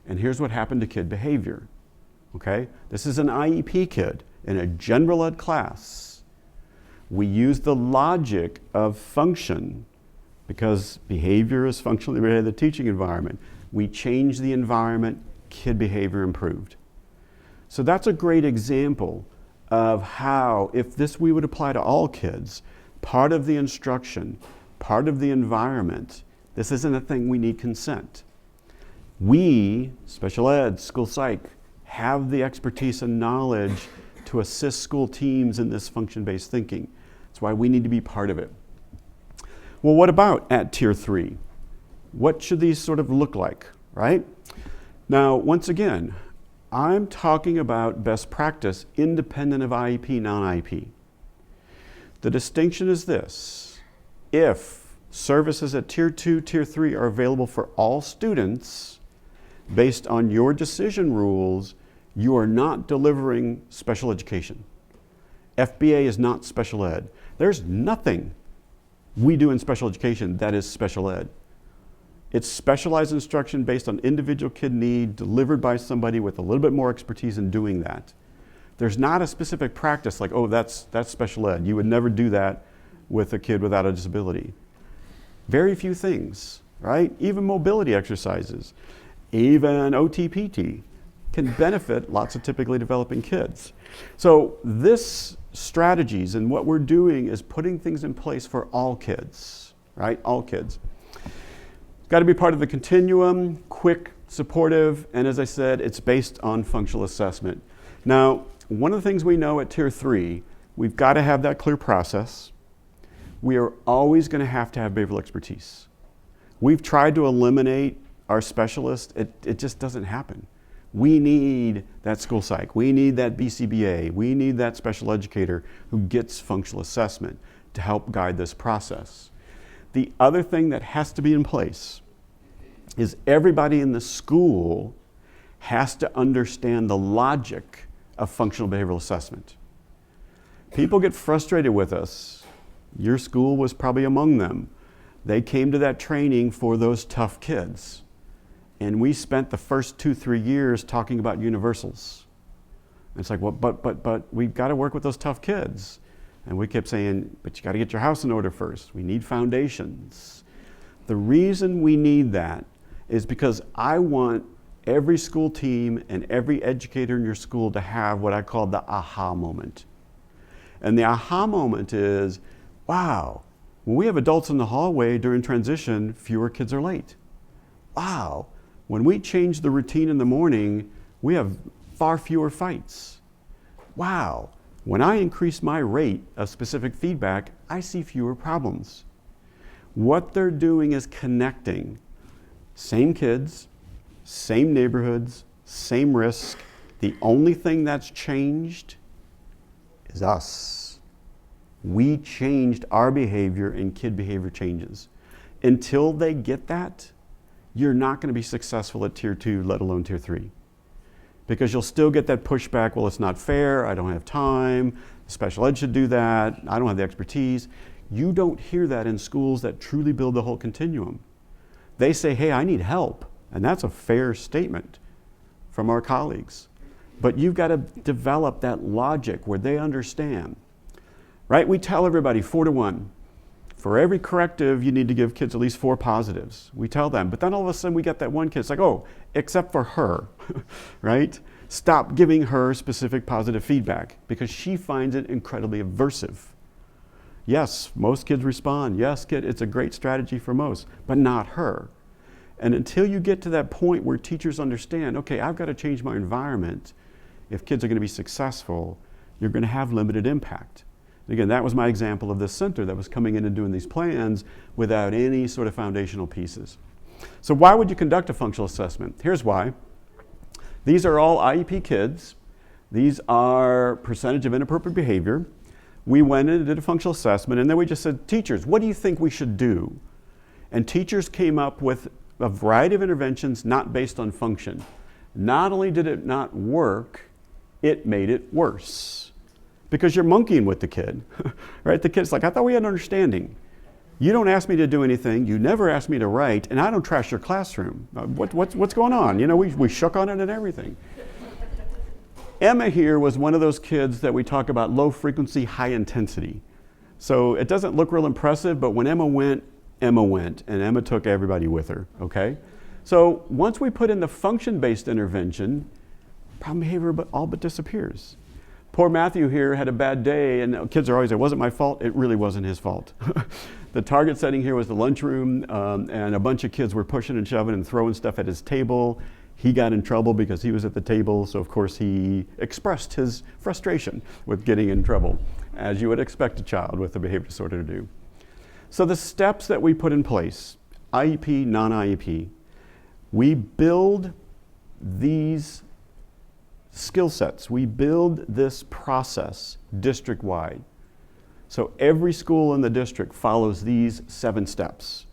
And here's what happened to kid behavior, okay? This is an IEP kid in a general ed class. We use the logic of function because behavior is functionally related to the teaching environment. We changed the environment, kid behavior improved. So that's a great example of how, if this we would apply to all kids, part of the instruction, part of the environment, this isn't a thing we need consent. We, special ed, school psych, have the expertise and knowledge to assist school teams in this function-based thinking. That's why we need to be part of it. Well, what about at Tier 3? What should these sort of look like, right? Now, once again, I'm talking about best practice independent of IEP, non-IEP. The distinction is this: if services at Tier 2, Tier 3 are available for all students based on your decision rules, you are not delivering special education. FBA is not special ed. There's nothing we do in special education that is special ed. It's specialized instruction based on individual kid need, delivered by somebody with a little bit more expertise in doing that. There's not a specific practice like, oh, that's special ed. You would never do that with a kid without a disability. Very few things, right? Even mobility exercises, even OTPT can benefit lots of typically developing kids. So this strategies and what we're doing is putting things in place for all kids, right? All kids. It's got to be part of the continuum, quick, supportive, and as I said, it's based on functional assessment. Now, one of the things we know at Tier 3, we've got to have that clear process. We are always going to have behavioral expertise. We've tried to eliminate our specialist. It just doesn't happen. We need that school psych. We need that BCBA. We need that special educator who gets functional assessment to help guide this process. The other thing that has to be in place is everybody in the school has to understand the logic of functional behavioral assessment. People get frustrated with us. Your school was probably among them. They came to that training for those tough kids. And we spent the first 2-3 years talking about universals. And it's like, well, but we've got to work with those tough kids. And we kept saying, but you got to get your house in order first. We need foundations. The reason we need that is because I want every school team and every educator in your school to have what I call the aha moment. And the aha moment is, wow, when we have adults in the hallway during transition, fewer kids are late. Wow, when we change the routine in the morning, we have far fewer fights. Wow, when I increase my rate of specific feedback, I see fewer problems. What they're doing is connecting same kids, same neighborhoods, same risk. The only thing that's changed is us. We changed our behavior and kid behavior changes. Until they get that, you're not going to be successful at Tier 2, let alone Tier 3. Because you'll still get that pushback, well, it's not fair, I don't have time, special ed should do that, I don't have the expertise. You don't hear that in schools that truly build the whole continuum. They say, hey, I need help. And that's a fair statement from our colleagues. But you've got to develop that logic where they understand. Right? We tell everybody 4-to-1. For every corrective, you need to give kids at least 4 positives. We tell them. But then all of a sudden we get that one kid. It's like, oh, except for her. Right? Stop giving her specific positive feedback because she finds it incredibly aversive. Yes, most kids respond. Yes, it's a great strategy for most, but not her. And until you get to that point where teachers understand, okay, I've got to change my environment if kids are going to be successful, you're going to have limited impact. And again, that was my example of this center that was coming in and doing these plans without any sort of foundational pieces. So why would you conduct a functional assessment? Here's why. These are all IEP kids. These are percentage of inappropriate behavior. We went in and did a functional assessment, and then we just said, teachers, what do you think we should do? And teachers came up with a variety of interventions not based on function. Not only did it not work, it made it worse. Because you're monkeying with the kid, right? The kid's like, I thought we had an understanding. You don't ask me to do anything, you never ask me to write, and I don't trash your classroom. What's going on? You know, we shook on it and everything. Emma here was one of those kids that we talk about low frequency, high intensity. So it doesn't look real impressive, but when Emma went, and Emma took everybody with her, okay? So once we put in the function-based intervention, problem behavior all but disappears. Poor Matthew here had a bad day, and kids are always, it wasn't my fault. It really wasn't his fault. The target setting here was the lunchroom, and a bunch of kids were pushing and shoving and throwing stuff at his table. He got in trouble because he was at the table, so of course he expressed his frustration with getting in trouble, as you would expect a child with a behavior disorder to do. So the steps that we put in place, IEP, non-IEP, we build these skill sets. We build this process district-wide. So every school in the district follows these 7 steps.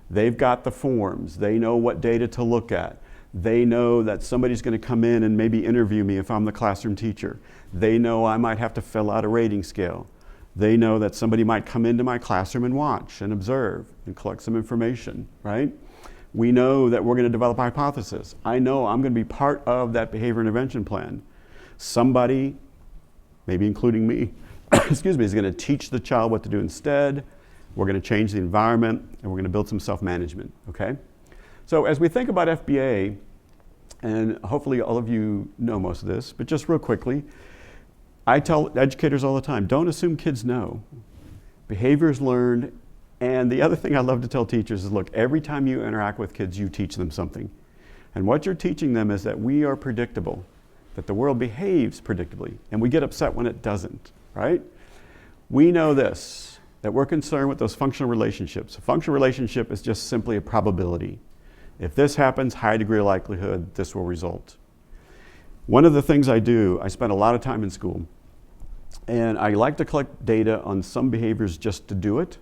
They've got the forms. They know what data to look at. They know that somebody's going to come in and maybe interview me if I'm the classroom teacher. They know I might have to fill out a rating scale. They know that somebody might come into my classroom and watch and observe and collect some information, right? We know that we're going to develop a hypothesis. I know I'm going to be part of that behavior intervention plan. Somebody, maybe including me, excuse me, is going to teach the child what to do instead. We're going to change the environment, and we're going to build some self-management, okay? So as we think about FBA, and hopefully all of you know most of this, but just real quickly, I tell educators all the time, don't assume kids know. Behavior is learned, and the other thing I love to tell teachers is, look, every time you interact with kids, you teach them something. And what you're teaching them is that we are predictable, that the world behaves predictably, and we get upset when it doesn't, right? We know this, that we're concerned with those functional relationships. A functional relationship is just simply a probability. If this happens, high degree of likelihood this will result. One of the things I do, I spend a lot of time in school, and I like to collect data on some behaviors just to do it.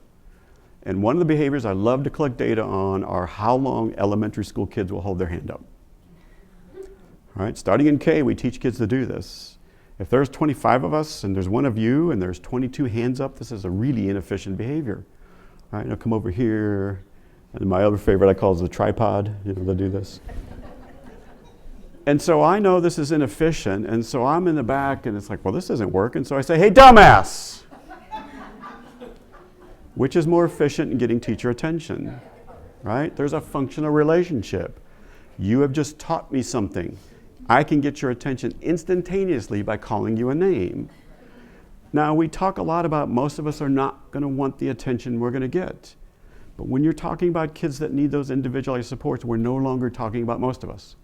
And one of the behaviors I love to collect data on are how long elementary school kids will hold their hand up. All right, starting in K, we teach kids to do this. If there's 25 of us and there's one of you and there's 22 hands up, this is a really inefficient behavior. All right, now come over here. And my other favorite I call is the tripod. You know, they'll do this. And so I know this is inefficient, and so I'm in the back, and it's like, well, this doesn't work. And so I say, hey, dumbass! Which is more efficient in getting teacher attention, right? There's a functional relationship. You have just taught me something. I can get your attention instantaneously by calling you a name. Now, we talk a lot about most of us are not going to want the attention we're going to get. But when you're talking about kids that need those individualized supports, we're no longer talking about most of us.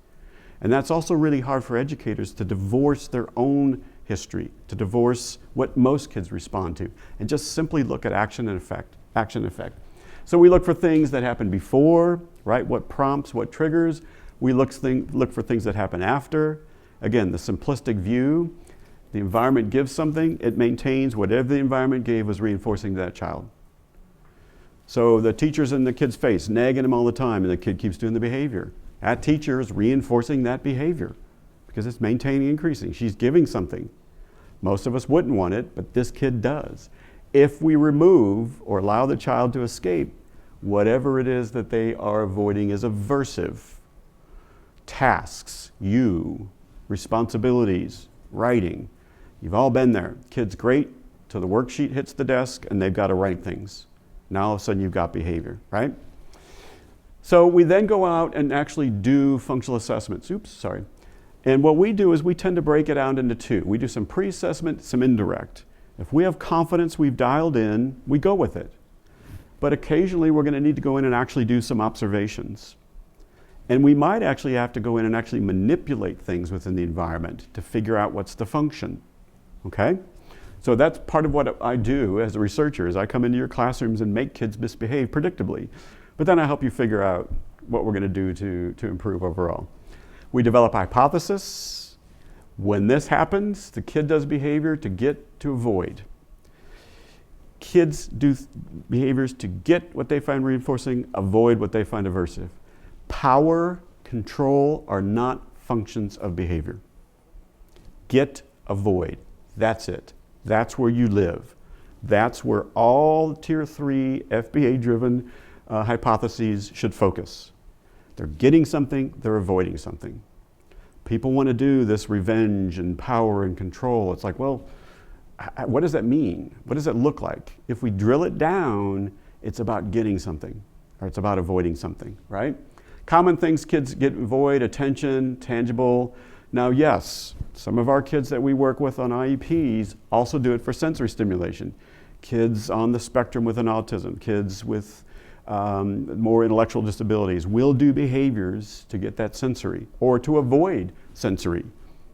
And that's also really hard for educators to divorce their own history, to divorce what most kids respond to, and just simply look at action and effect, action and effect. So we look for things that happen before, right? What prompts, what triggers. We look for things that happen after. Again, the simplistic view, the environment gives something, it maintains whatever the environment gave was reinforcing to that child. So the teacher's in the kid's face, nagging him all the time, and the kid keeps doing the behavior. That teacher is reinforcing that behavior because it's maintaining, increasing. She's giving something. Most of us wouldn't want it, but this kid does. If we remove or allow the child to escape, whatever it is that they are avoiding is aversive. Tasks, responsibilities, writing. You've all been there. Kid's great till the worksheet hits the desk and they've got to write things. Now all of a sudden you've got behavior, right? So we then go out and actually do functional assessments. And what we do is we tend to break it out into two. We do some pre-assessment, some indirect. If we have confidence we've dialed in, we go with it. But occasionally we're going to need to go in and actually do some observations. And we might actually have to go in and actually manipulate things within the environment to figure out what's the function. Okay? So that's part of what I do as a researcher, is I come into your classrooms and make kids misbehave predictably. But then I help you figure out what we're going to do to improve overall. We develop a hypothesis. When this happens, the kid does behavior to get to avoid. Kids do behaviors to get what they find reinforcing, avoid what they find aversive. Power, control are not functions of behavior. Get, avoid. That's it. That's where you live. That's where all Tier 3 FBA-driven hypotheses should focus. They're getting something, they're avoiding something. People want to do this revenge and power and control. It's like, well, what does that mean? What does it look like? If we drill it down, it's about getting something, or it's about avoiding something, right? Common things kids get avoid: attention, tangible. Now, yes, some of our kids that we work with on IEPs also do it for sensory stimulation. Kids on the spectrum with an autism, kids with more intellectual disabilities will do behaviors to get that sensory or to avoid sensory,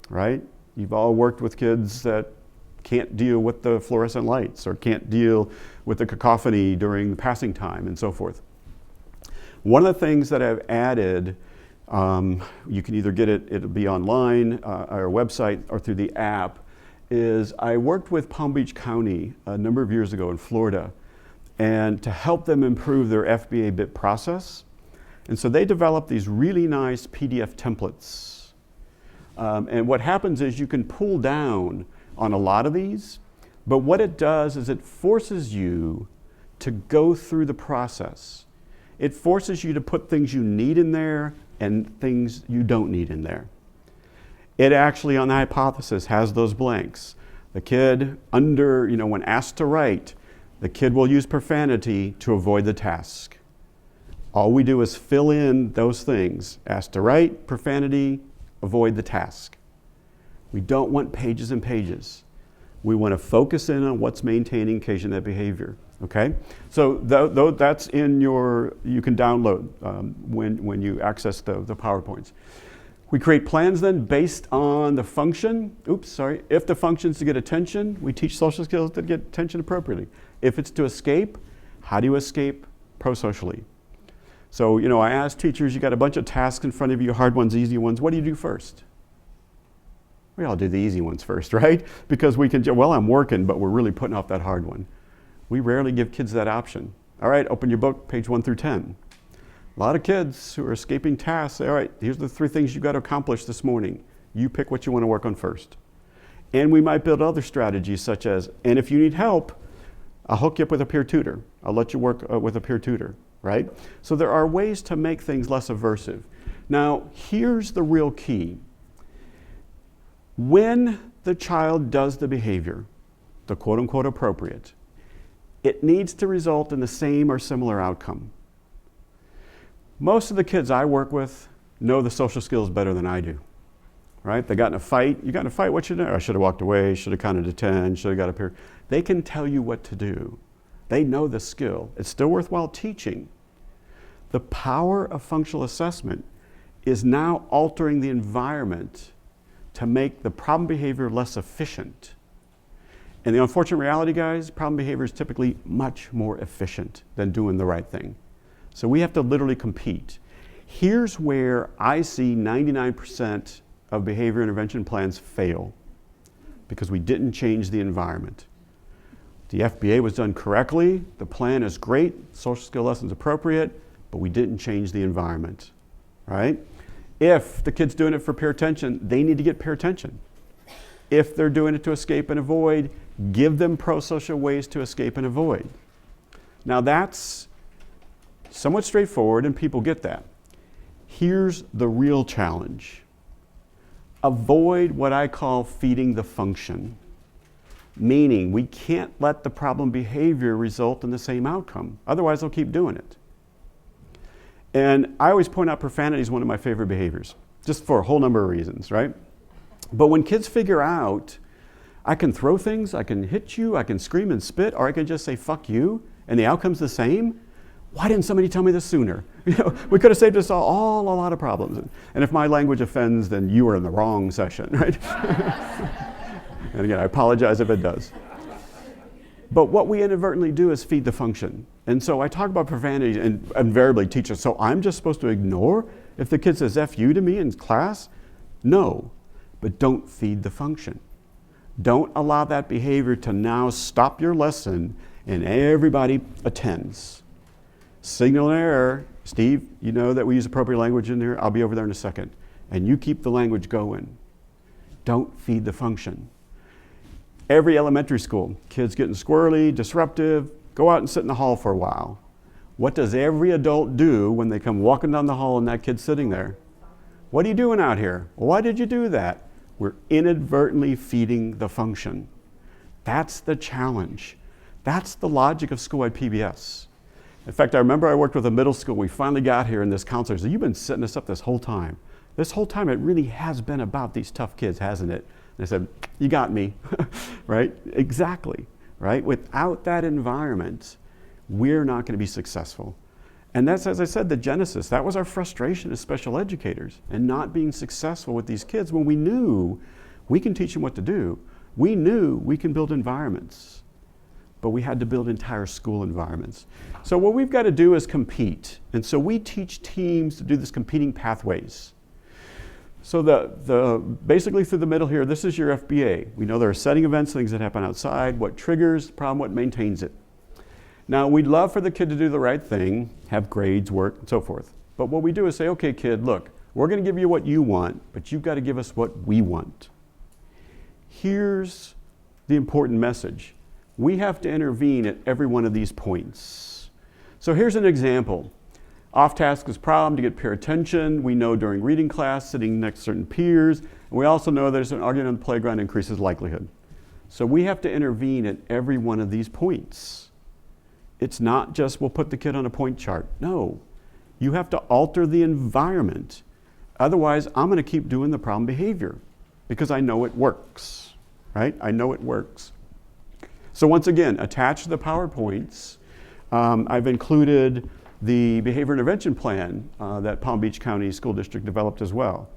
right? You've all worked with kids that can't deal with the fluorescent lights or can't deal with the cacophony during passing time and so forth. One of the things that I've added, you can either get it, it'll be online, our website, or through the app, is I worked with Palm Beach County a number of years ago in Florida, and to help them improve their FBA bit process. And so they developed these really nice PDF templates. And what happens is you can pull down on a lot of these, but what it does is it forces you to go through the process. It forces you to put things you need in there and things you don't need in there. It actually, on the hypothesis, has those blanks. The kid when asked to write, the kid will use profanity to avoid the task. All we do is fill in those things. Asked to write, profanity, avoid the task. We don't want pages and pages. We want to focus in on what's maintaining occasion that behavior. Okay? So that's in you can download when you access the PowerPoints. We create plans then based on the function. If the function is to get attention, we teach social skills to get attention appropriately. If it's to escape, how do you escape pro-socially? So, I ask teachers, you got a bunch of tasks in front of you, hard ones, easy ones. What do you do first? We all do the easy ones first, right? Because we can, I'm working, but we're really putting off that hard one. We rarely give kids that option. All right, open your book, page 1 through 10. A lot of kids who are escaping tasks say, all right, here's the 3 things you've got to accomplish this morning. You pick what you want to work on first. And we might build other strategies such as, and if you need help, I'll hook you up with a peer tutor. I'll let you work with a peer tutor, right? So there are ways to make things less aversive. Now, here's the real key. When the child does the behavior, the quote-unquote appropriate, it needs to result in the same or similar outcome. Most of the kids I work with know the social skills better than I do, right? They got in a fight. You got in a fight, what should you do? I should have walked away, should have counted to 10, should have got up here. They can tell you what to do. They know the skill. It's still worthwhile teaching. The power of functional assessment is now altering the environment to make the problem behavior less efficient. And the unfortunate reality, guys, problem behavior is typically much more efficient than doing the right thing. So we have to literally compete. Here's where I see 99% of behavior intervention plans fail, because we didn't change the environment. The FBA was done correctly, the plan is great, social skill lessons appropriate, but we didn't change the environment, right? If the kid's doing it for peer attention, they need to get peer attention. If they're doing it to escape and avoid, give them pro-social ways to escape and avoid. Now that's somewhat straightforward and people get that. Here's the real challenge. Avoid what I call feeding the function. Meaning we can't let the problem behavior result in the same outcome. Otherwise they'll keep doing it. And I always point out profanity is one of my favorite behaviors. just for a whole number of reasons, right? But when kids figure out, I can throw things, I can hit you, I can scream and spit, or I can just say, fuck you, and the outcome's the same, why didn't somebody tell me this sooner? We could have saved us all a lot of problems. And if my language offends, then you are in the wrong session, right? And again, I apologize if it does. But what we inadvertently do is feed the function. And so I talk about profanity and invariably teach us, so I'm just supposed to ignore if the kid says F you to me in class? No, but don't feed the function. Don't allow that behavior to now stop your lesson and everybody attends. Signal and error. Steve, you know that we use appropriate language in there? I'll be over there in a second. And you keep the language going. Don't feed the function. Every elementary school, kids getting squirrely, disruptive, go out and sit in the hall for a while. What does every adult do when they come walking down the hall and that kid's sitting there? What are you doing out here? Why did you do that? We're inadvertently feeding the function. That's the challenge. That's the logic of school-wide PBIS. In fact, I remember I worked with a middle school. We finally got here and this counselor said, you've been setting us up this whole time. This whole time it really has been about these tough kids, hasn't it? And I said, you got me, right? Exactly, right? Without that environment, we're not going to be successful. And that's, as I said, the genesis. That was our frustration as special educators and not being successful with these kids when we knew we can teach them what to do. We knew we can build environments, but we had to build entire school environments. So what we've got to do is compete. And so we teach teams to do this competing pathways. So basically through the middle here, this is your FBA. We know there are setting events, things that happen outside, what triggers the problem, what maintains it. Now, we'd love for the kid to do the right thing, have grades, work, and so forth. But what we do is say, okay, kid, look, we're going to give you what you want, but you've got to give us what we want. Here's the important message. We have to intervene at every one of these points. So here's an example. Off-task is problem to get peer attention. We know during reading class, sitting next to certain peers. And we also know there's an argument on the playground increases likelihood. So we have to intervene at every one of these points. It's not just we'll put the kid on a point chart. No, you have to alter the environment. Otherwise, I'm going to keep doing the problem behavior because I know it works, right? I know it works. So once again, attached to the PowerPoints, I've included the behavior intervention plan that Palm Beach County School District developed as well.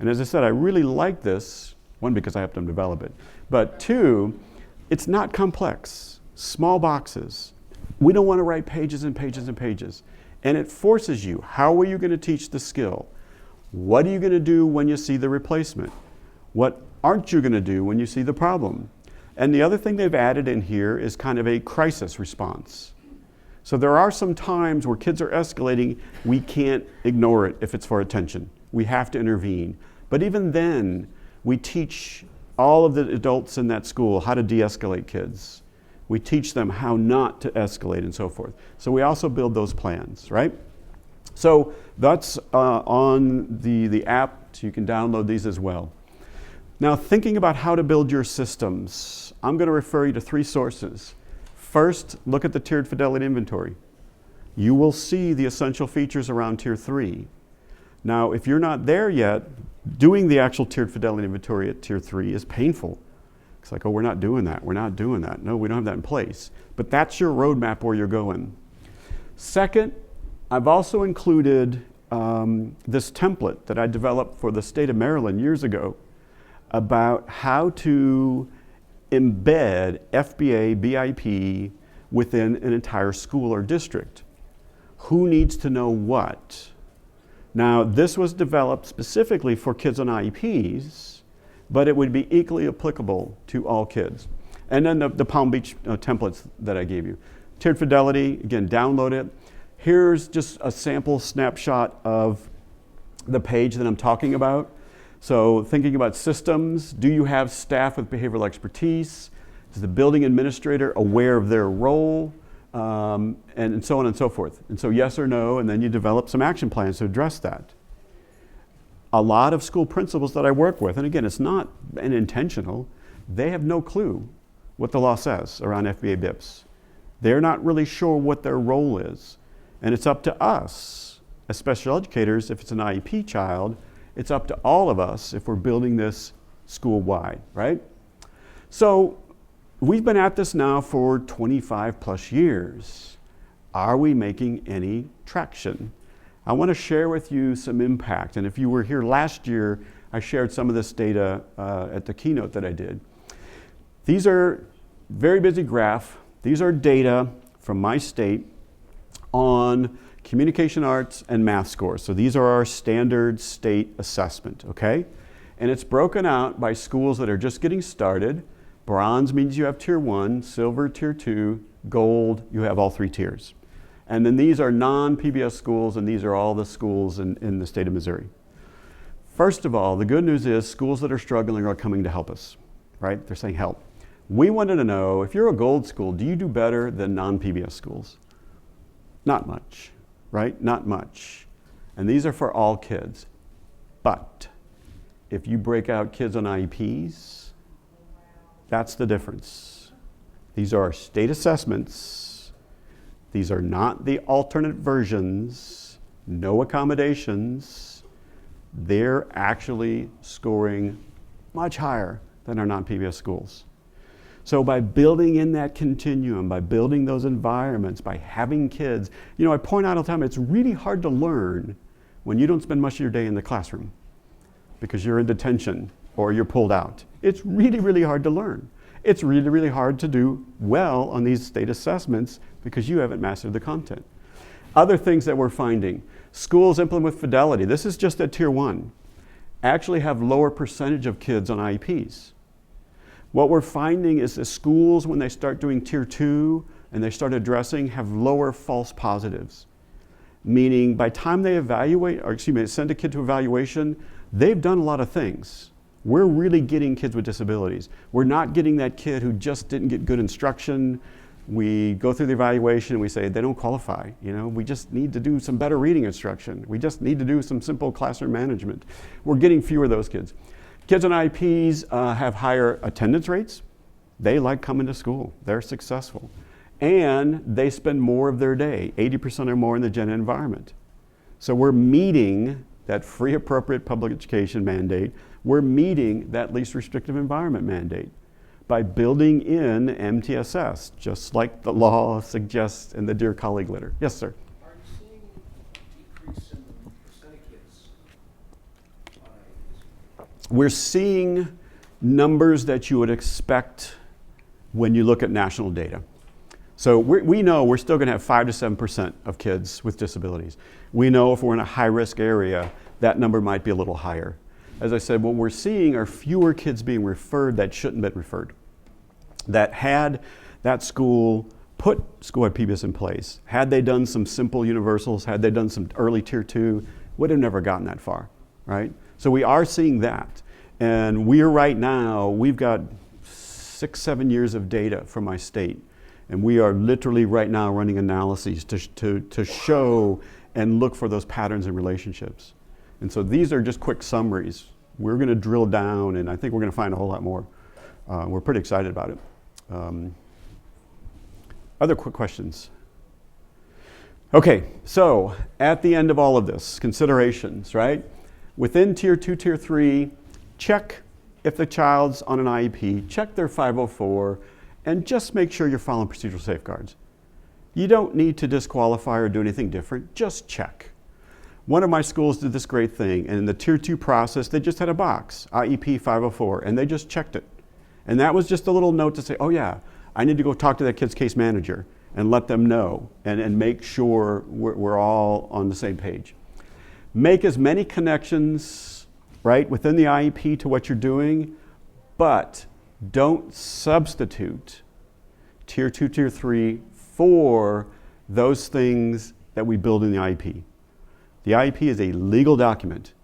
And as I said, I really like this, one, because I helped them develop it, but two, it's not complex, small boxes. We don't want to write pages and pages and pages. And it forces you, how are you going to teach the skill? What are you going to do when you see the replacement? What aren't you going to do when you see the problem? And the other thing they've added in here is kind of a crisis response. So there are some times where kids are escalating, we can't ignore it if it's for attention. We have to intervene. But even then, we teach all of the adults in that school how to de-escalate kids. We teach them how not to escalate and so forth. So we also build those plans, right? So that's on the app, so you can download these as well. Now, thinking about how to build your systems, I'm going to refer you to three sources. First, look at the tiered fidelity inventory. You will see the essential features around Tier 3. Now, if you're not there yet, doing the actual tiered fidelity inventory at Tier 3 is painful. It's like, oh, we're not doing that. We're not doing that. No, we don't have that in place. But that's your roadmap where you're going. Second, I've also included this template that I developed for the state of Maryland years ago about how to embed FBA, BIP within an entire school or district. Who needs to know what? Now, this was developed specifically for kids on IEPs, but it would be equally applicable to all kids. And then the Palm Beach templates that I gave you. Tiered fidelity, again, download it. Here's just a sample snapshot of the page that I'm talking about. So thinking about systems, do you have staff with behavioral expertise? Is the building administrator aware of their role? And so on and so forth. And so yes or no, and then you develop some action plans to address that. A lot of school principals that I work with, and again, it's not intentional, they have no clue what the law says around FBA BIPs. They're not really sure what their role is. And it's up to us, as special educators, if it's an IEP child, It's up to all of us if we're building this school-wide, right? So we've been at this now for 25 plus years. Are we making any traction? I want to share with you some impact. And if you were here last year, I shared some of this data at the keynote that I did. These are very busy graph. These are data from my state on communication arts and math scores. So these are our standard state assessment, okay? And it's broken out by schools that are just getting started. Bronze means you have tier 1, silver tier 2, gold, you have all 3 tiers. And then these are non-PBS schools, and these are all the schools in the state of Missouri. First of all, the good news is schools that are struggling are coming to help us, right? They're saying help. We wanted to know, if you're a gold school, do you do better than non-PBS schools? Not much, right? Not much. And these are for all kids. But if you break out kids on IEPs, that's the difference. These are our state assessments. These are not the alternate versions, no accommodations. They're actually scoring much higher than our non-PBS schools. So by building in that continuum, by building those environments, by having kids, you know, I point out all the time, it's really hard to learn when you don't spend much of your day in the classroom because you're in detention or you're pulled out. It's really, really hard to learn. It's really, really hard to do well on these state assessments because you haven't mastered the content. Other things that we're finding, schools implement with fidelity, this is just at tier 1, actually have lower percentage of kids on IEPs. What we're finding is the schools, when they start doing tier 2 and they start addressing, have lower false positives. Meaning by the time they send a kid to evaluation, they've done a lot of things. We're really getting kids with disabilities. We're not getting that kid who just didn't get good instruction. We go through the evaluation and we say, they don't qualify. You know, we just need to do some better reading instruction. We just need to do some simple classroom management. We're getting fewer of those kids. Kids on IEPs have higher attendance rates. They like coming to school. They're successful. And they spend more of their day, 80% or more in the gen ed environment. So we're meeting that free appropriate public education mandate. We're meeting that least restrictive environment mandate by building in MTSS, just like the law suggests in the Dear Colleague letter. Yes, sir? Are you seeing a decrease in the percent of kids on IEPs? We're seeing numbers that you would expect when you look at national data. So we know we're still going to have 5 to 7% of kids with disabilities. We know if we're in a high-risk area, that number might be a little higher. As I said, what we're seeing are fewer kids being referred that shouldn't have been referred. That had that school put school-wide PBIS in place, had they done some simple universals, had they done some early tier 2, would have never gotten that far, right? So we are seeing that. And we've got 6-7 years of data from my state. And we are literally right now running analyses to show and look for those patterns and relationships. And so these are just quick summaries. We're going to drill down, and I think we're going to find a whole lot more. We're pretty excited about it. Other quick questions? Okay, so at the end of all of this, considerations, right? Within tier 2, tier 3, check if the child's on an IEP, check their 504, and just make sure you're following procedural safeguards. You don't need to disqualify or do anything different, just check. One of my schools did this great thing, and in the tier 2 process, they just had a box, IEP 504, and they just checked it. And that was just a little note to say, oh yeah, I need to go talk to that kid's case manager and let them know and make sure we're all on the same page. Make as many connections, right, within the IEP to what you're doing, but don't substitute tier 2, tier 3 for those things that we build in the IEP. The IEP is a legal document,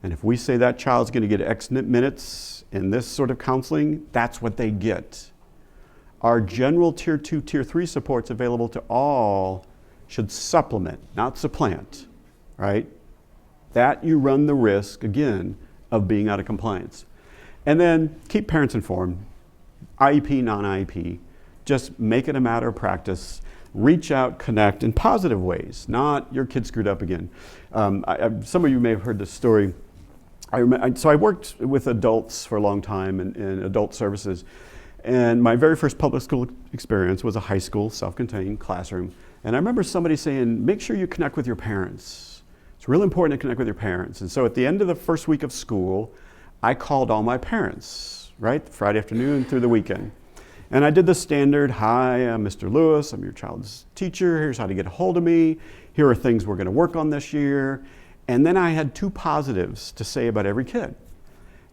and if we say that child's going to get X minutes in this sort of counseling, that's what they get. Our general tier 2, tier 3 supports available to all should supplement, not supplant, right? That you run the risk, again, of being out of compliance. And then keep parents informed, IEP, non-IEP. Just make it a matter of practice. Reach out, connect in positive ways, not your kid screwed up again. Some of you may have heard this story. So I worked with adults for a long time in adult services. And my very first public school experience was a high school, self-contained classroom. And I remember somebody saying, make sure you connect with your parents. It's really important to connect with your parents. And so at the end of the first week of school, I called all my parents, right? Friday afternoon through the weekend. And I did the standard, hi, I'm Mr. Lewis, I'm your child's teacher, here's how to get a hold of me, here are things we're gonna work on this year. And then I had 2 positives to say about every kid.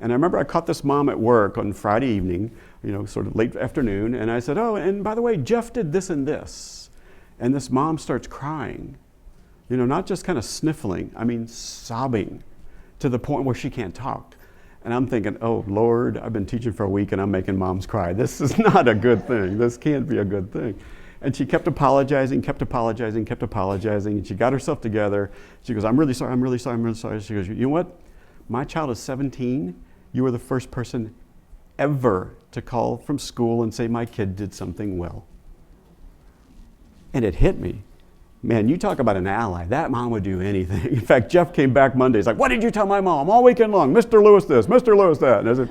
And I remember I caught this mom at work on Friday evening, sort of late afternoon, and I said, oh, and by the way, Jeff did this and this. And this mom starts crying, not just kind of sniffling, I mean sobbing to the point where she can't talk. And I'm thinking, oh Lord, I've been teaching for a week and I'm making moms cry. This is not a good thing. This can't be a good thing. And she kept apologizing, and she got herself together. She goes, I'm really sorry. She goes, you know what? My child is 17. You were the first person ever to call from school and say my kid did something well. And it hit me. Man, you talk about an ally. That mom would do anything. In fact, Jeff came back Monday. He's like, what did you tell my mom all weekend long? Mr. Lewis this, Mr. Lewis that. And I said,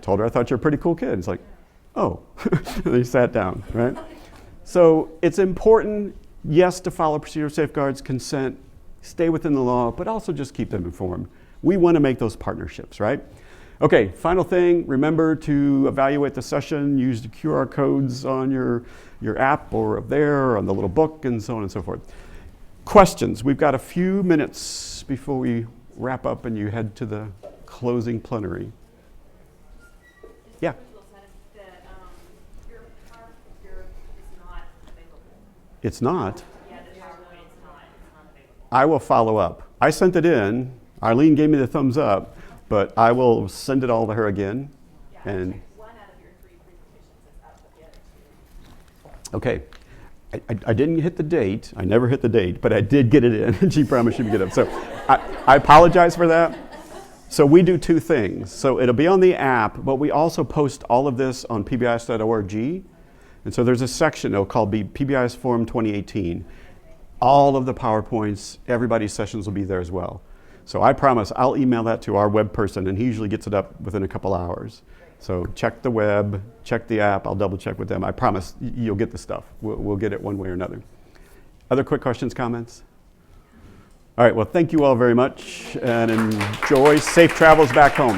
told her I thought you're a pretty cool kid. It's like, oh. And he sat down, right? So it's important, yes, to follow procedural safeguards, consent, stay within the law, but also just keep them informed. We want to make those partnerships, right? Okay, final thing, remember to evaluate the session, use the QR codes on your app or up there or on the little book and so on and so forth. Questions, we've got a few minutes before we wrap up and you head to the closing plenary. Yeah. It's not. Yeah, the PowerPoint is not available. I will follow up. I sent it in. Arlene gave me the thumbs up, but I will send it all to her again. Yeah, And one out of your 3 presentations is up, but the other 2. okay, I didn't hit the date. I never hit the date, but I did get it in, and she promised she would get it. So I apologize for that. So we do 2 things. So it'll be on the app, but we also post all of this on PBIS.org. And so there's a section called PBIS Forum 2018. All of the PowerPoints, everybody's sessions will be there as well. So I promise I'll email that to our web person, and he usually gets it up within a couple hours. So check the web, check the app, I'll double check with them. I promise you'll get the stuff. We'll get it one way or another. Other quick questions, comments? All right, well, thank you all very much, and enjoy safe travels back home.